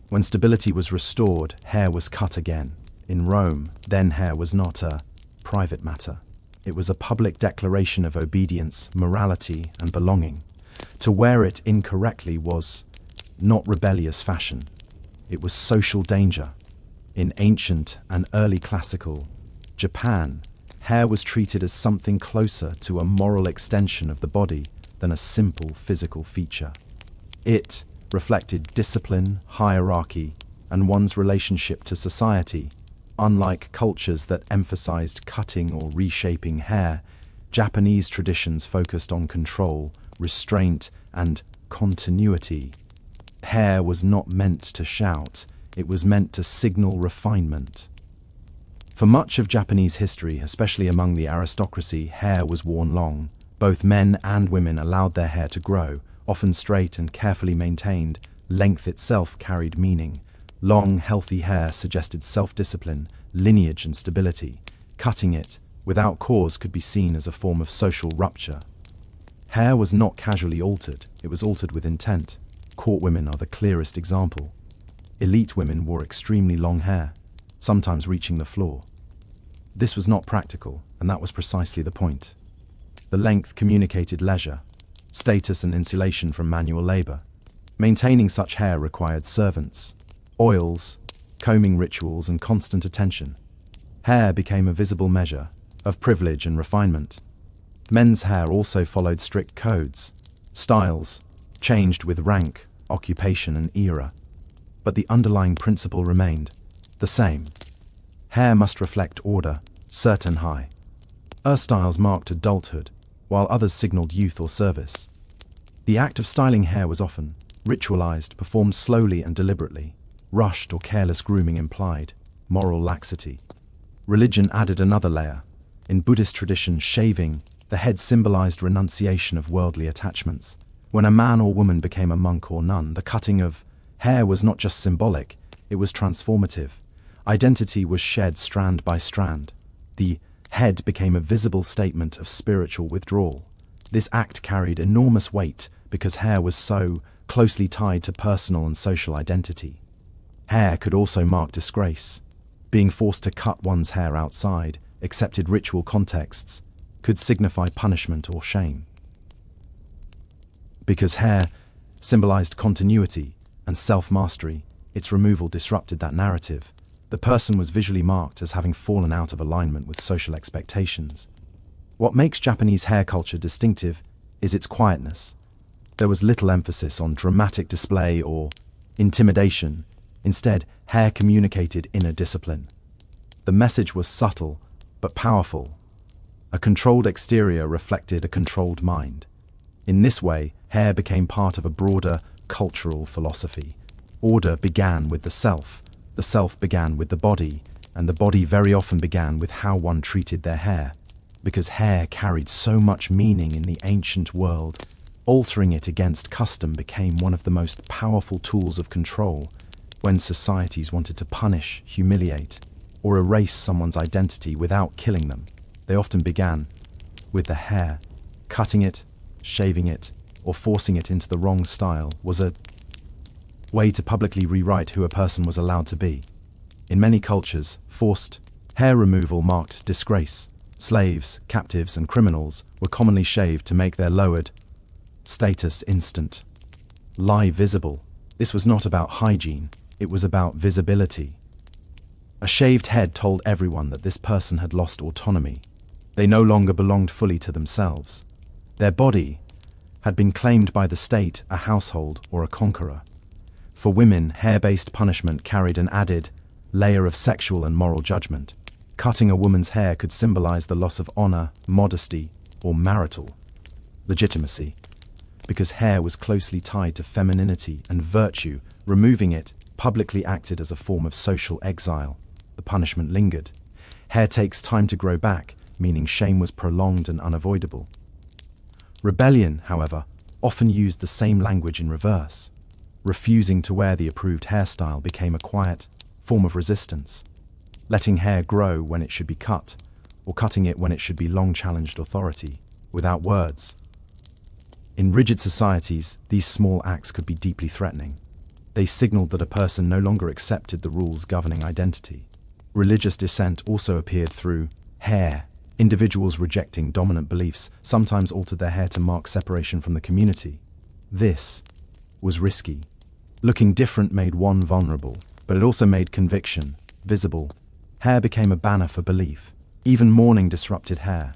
When stability was restored, hair was cut again. In Rome, then hair was not a private matter. It was a public declaration of obedience, morality, and belonging. To wear it incorrectly was not rebellious fashion. It was social danger. In ancient and early classical Japan, hair was treated as something closer to a moral extension of the body than a simple physical feature. It reflected discipline, hierarchy, and one's relationship to society. Unlike cultures that emphasized cutting or reshaping hair, Japanese traditions focused on control, restraint, and continuity. Hair was not meant to shout, it was meant to signal refinement. For much of Japanese history, especially among the aristocracy, hair was worn long. Both men and women allowed their hair to grow, often straight and carefully maintained. Length itself carried meaning. Long, healthy hair suggested self-discipline, lineage, and stability. Cutting it, without cause, could be seen as a form of social rupture. Hair was not casually altered, it was altered with intent. Court women are the clearest example. Elite women wore extremely long hair, sometimes reaching the floor. This was not practical, and that was precisely the point. The length communicated leisure, status, and insulation from manual labor. Maintaining such hair required servants, oils, combing rituals, and constant attention. Hair became a visible measure of privilege and refinement. Men's hair also followed strict codes. Styles changed with rank, occupation, and era. But the underlying principle remained the same. Hair must reflect order, certain high. Styles marked adulthood, while others signaled youth or service. The act of styling hair was often ritualized, performed slowly and deliberately. Rushed or careless grooming implied moral laxity. Religion added another layer. In Buddhist tradition, shaving the head symbolized renunciation of worldly attachments. When a man or woman became a monk or nun, the cutting of hair was not just symbolic, it was transformative. Identity was shed strand by strand. The head became a visible statement of spiritual withdrawal. This act carried enormous weight because hair was so closely tied to personal and social identity. Hair could also mark disgrace. Being forced to cut one's hair outside accepted ritual contexts could signify punishment or shame. Because hair symbolized continuity and self-mastery, its removal disrupted that narrative. The person was visually marked as having fallen out of alignment with social expectations. What makes Japanese hair culture distinctive is its quietness. There was little emphasis on dramatic display or intimidation. Instead, hair communicated inner discipline. The message was subtle but powerful. A controlled exterior reflected a controlled mind. In this way, hair became part of a broader cultural philosophy. Order began with the self began with the body, and the body very often began with how one treated their hair. Because hair carried so much meaning in the ancient world, altering it against custom became one of the most powerful tools of control. When societies wanted to punish, humiliate, or erase someone's identity without killing them, they often began with the hair. Cutting it, shaving it, or forcing it into the wrong style was a way to publicly rewrite who a person was allowed to be. In many cultures, forced hair removal marked disgrace. Slaves, captives, and criminals were commonly shaved to make their lowered status instant. Visible. This was not about hygiene, it was about visibility. A shaved head told everyone that this person had lost autonomy. They no longer belonged fully to themselves. Their body had been claimed by the state, a household, or a conqueror. For women, hair-based punishment carried an added layer of sexual and moral judgment. Cutting a woman's hair could symbolize the loss of honor, modesty, or marital legitimacy. Because hair was closely tied to femininity and virtue, removing it publicly acted as a form of social exile. The punishment lingered. Hair takes time to grow back, meaning shame was prolonged and unavoidable. Rebellion, however, often used the same language in reverse. Refusing to wear the approved hairstyle became a quiet form of resistance. letting hair grow when it should be cut, or cutting it when it should be long challenged authority, without words. In rigid societies, these small acts could be deeply threatening. They signaled that a person no longer accepted the rules governing identity. Religious dissent also appeared through hair. Individuals rejecting dominant beliefs sometimes altered their hair to mark separation from the community. This was risky. Looking different made one vulnerable, but it also made conviction visible. Hair became a banner for belief. Even mourning disrupted hair.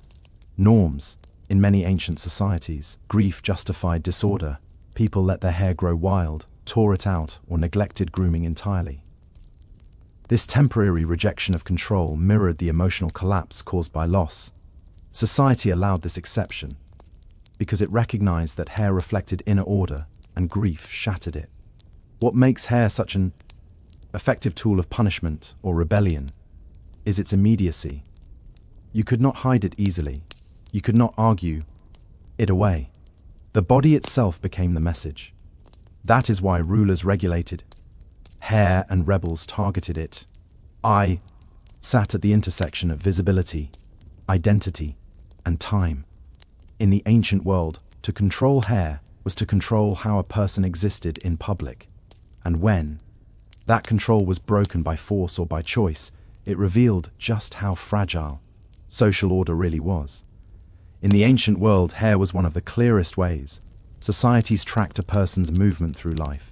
Norms. In many ancient societies, grief justified disorder. People let their hair grow wild, tore it out, or neglected grooming entirely. This temporary rejection of control mirrored the emotional collapse caused by loss. Society allowed this exception because it recognized that hair reflected inner order and grief shattered it. What makes hair such an effective tool of punishment or rebellion is its immediacy. You could not hide it easily. You could not argue it away. The body itself became the message. That is why rulers regulated hair and rebels targeted it. I sat at the intersection of visibility, identity, and time. In the ancient world, to control hair was to control how a person existed in public. And when that control was broken by force or by choice, it revealed just how fragile social order really was. In the ancient world, hair was one of the clearest ways societies tracked a person's movement through life.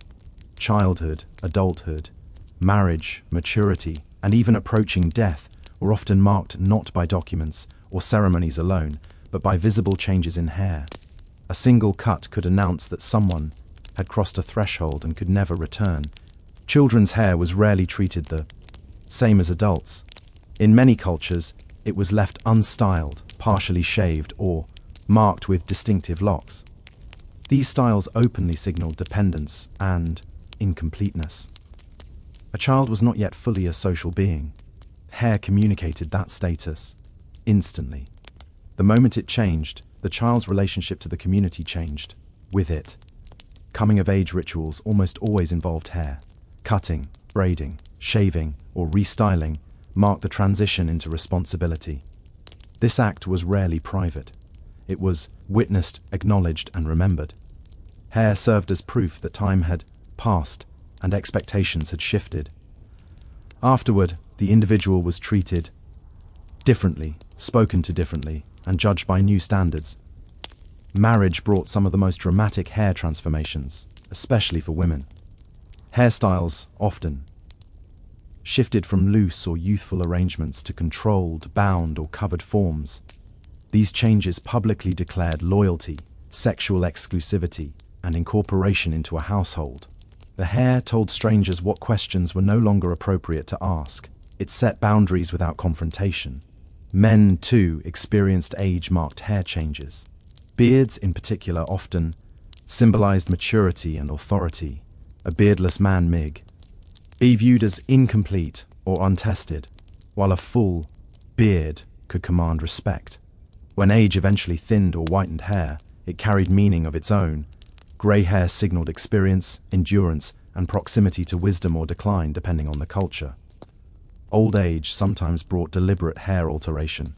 Childhood, adulthood, marriage, maturity, and even approaching death were often marked not by documents or ceremonies alone, but by visible changes in hair. A single cut could announce that someone had crossed a threshold and could never return. Children's hair was rarely treated the same as adults. In many cultures, it was left unstyled, partially shaved, or marked with distinctive locks. These styles openly signaled dependence and incompleteness. A child was not yet fully a social being. Hair communicated that status instantly. The moment it changed, the child's relationship to the community changed with it. Coming-of-age rituals almost always involved hair. Cutting, braiding, shaving, or restyling marked the transition into responsibility. This act was rarely private. It was witnessed, acknowledged, and remembered. Hair served as proof that time had passed and expectations had shifted. Afterward, the individual was treated differently, spoken to differently, and judged by new standards. Marriage brought some of the most dramatic hair transformations, especially for women. Hairstyles often shifted from loose or youthful arrangements to controlled, bound, or covered forms. These changes publicly declared loyalty, sexual exclusivity, and incorporation into a household. The hair told strangers what questions were no longer appropriate to ask. It set boundaries without confrontation. Men, too, experienced age-marked hair changes. Beards, in particular, often symbolized maturity and authority. A beardless man be viewed as incomplete or untested, while a full beard could command respect. When age eventually thinned or whitened hair, it carried meaning of its own. Grey hair signaled experience, endurance, and proximity to wisdom or decline, depending on the culture. Old age sometimes brought deliberate hair alteration.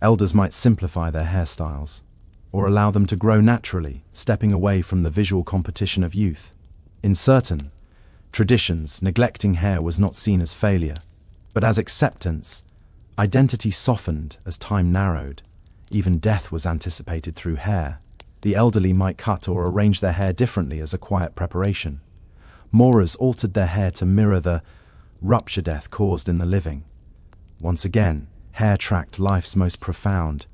Elders might simplify their hairstyles, or allow them to grow naturally, stepping away from the visual competition of youth. In certain traditions, neglecting hair was not seen as failure, but as acceptance. Identity softened as time narrowed. Even death was anticipated through hair. The elderly might cut or arrange their hair differently as a quiet preparation. Mourers altered their hair to mirror the rupture death caused in the living. Once again, hair tracked life's most profound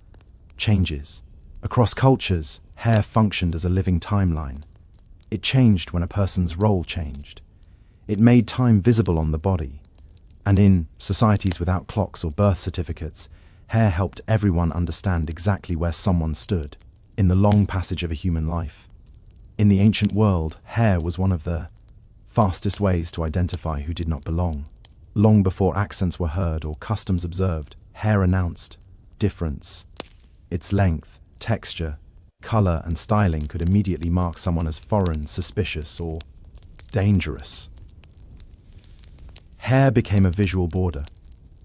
changes. Across cultures, hair functioned as a living timeline. It changed when a person's role changed. It made time visible on the body. And in societies without clocks or birth certificates, hair helped everyone understand exactly where someone stood in the long passage of a human life. In the ancient world, hair was one of the fastest ways to identify who did not belong. Long before accents were heard or customs observed, hair announced difference. Its length, texture, color, and styling could immediately mark someone as foreign, suspicious, or dangerous. Hair became a visual border.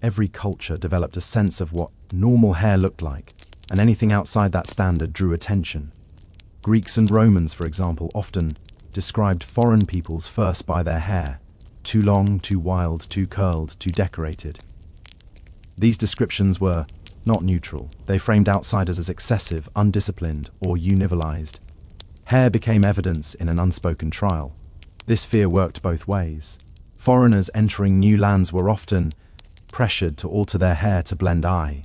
every culture developed a sense of what normal hair looked like, and anything outside that standard drew attention. Greeks and Romans, for example, often described foreign peoples first by their hair: too long, too wild, too curled, too decorated. These descriptions were not neutral. They framed outsiders as excessive, undisciplined, or univialized. Hair became evidence in an unspoken trial. This fear worked both ways. Foreigners entering new lands were often pressured to alter their hair to blend in,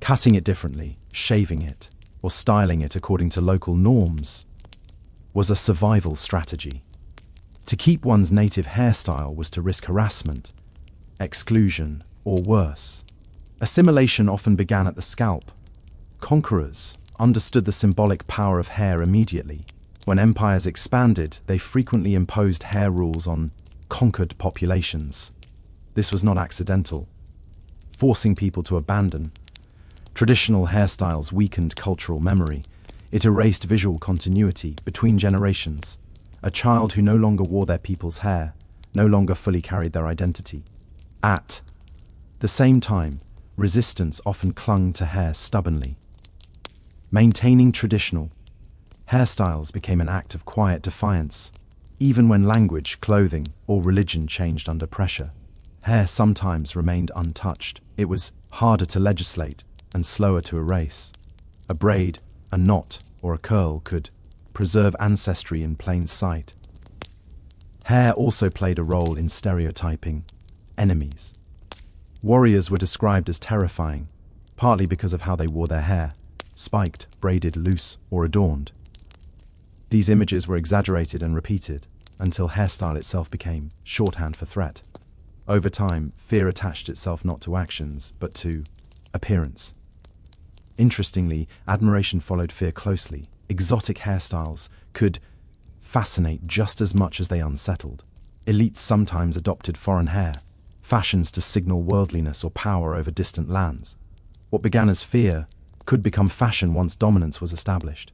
cutting it differently, shaving it, or styling it according to local norms was a survival strategy. To keep one's native hairstyle was to risk harassment, exclusion, or worse. Assimilation often began at the scalp. Conquerors understood the symbolic power of hair immediately. When empires expanded, they frequently imposed hair rules on conquered populations. This was not accidental. Forcing people to abandon traditional hairstyles weakened cultural memory. It erased visual continuity between generations. A child who no longer wore their people's hair no longer fully carried their identity. At the same time, resistance often clung to hair stubbornly. Maintaining traditional hairstyles became an act of quiet defiance. Even when language, clothing, or religion changed under pressure, hair sometimes remained untouched. It was harder to legislate and slower to erase. A braid, a knot, or a curl could preserve ancestry in plain sight. Hair also played a role in stereotyping enemies. Warriors were described as terrifying, partly because of how they wore their hair: spiked, braided, loose, or adorned. These images were exaggerated and repeated until hairstyle itself became shorthand for threat. Over time, fear attached itself not to actions, but to appearance. Interestingly, admiration followed fear closely. Exotic hairstyles could fascinate just as much as they unsettled. Elites sometimes adopted foreign hair, fashions to signal worldliness or power over distant lands. What began as fear could become fashion once dominance was established.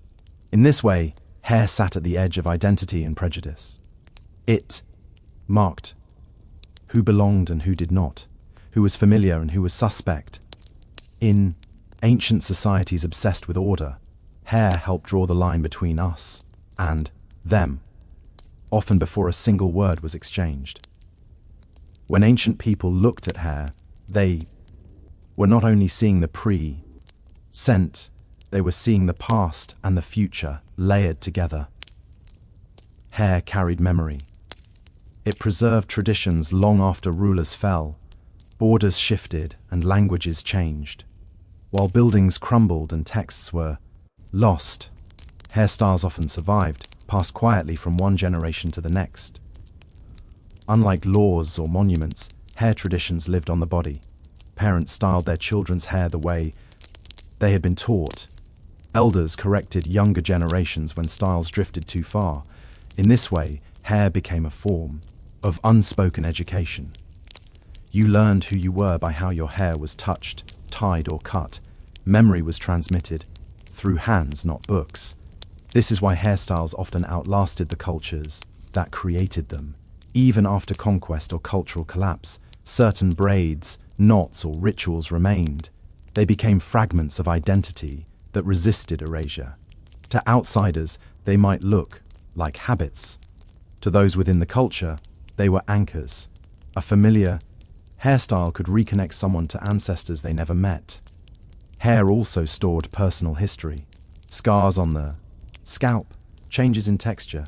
In this way, hair sat at the edge of identity and prejudice. It marked who belonged and who did not, who was familiar and who was suspect. In ancient societies obsessed with order, hair helped draw the line between us and them, often before a single word was exchanged. When ancient people looked at hair, they were not only seeing the present, they were seeing the past and the future layered together. Hair carried memory. It preserved traditions long after rulers fell. Borders shifted and languages changed. While buildings crumbled and texts were lost, hairstyles often survived, passed quietly from one generation to the next. Unlike laws or monuments, hair traditions lived on the body. Parents styled their children's hair the way they had been taught. Elders corrected younger generations when styles drifted too far. In this way, hair became a form of unspoken education. You learned who you were by how your hair was touched, tied, or cut. Memory was transmitted through hands, not books. This is why hairstyles often outlasted the cultures that created them. Even after conquest or cultural collapse, certain braids, knots, or rituals remained. They became fragments of identity that resisted erasure. To outsiders, they might look like habits. To those within the culture, they were anchors. A familiar hairstyle could reconnect someone to ancestors they never met. Hair also stored personal history. Scars on the scalp, changes in texture,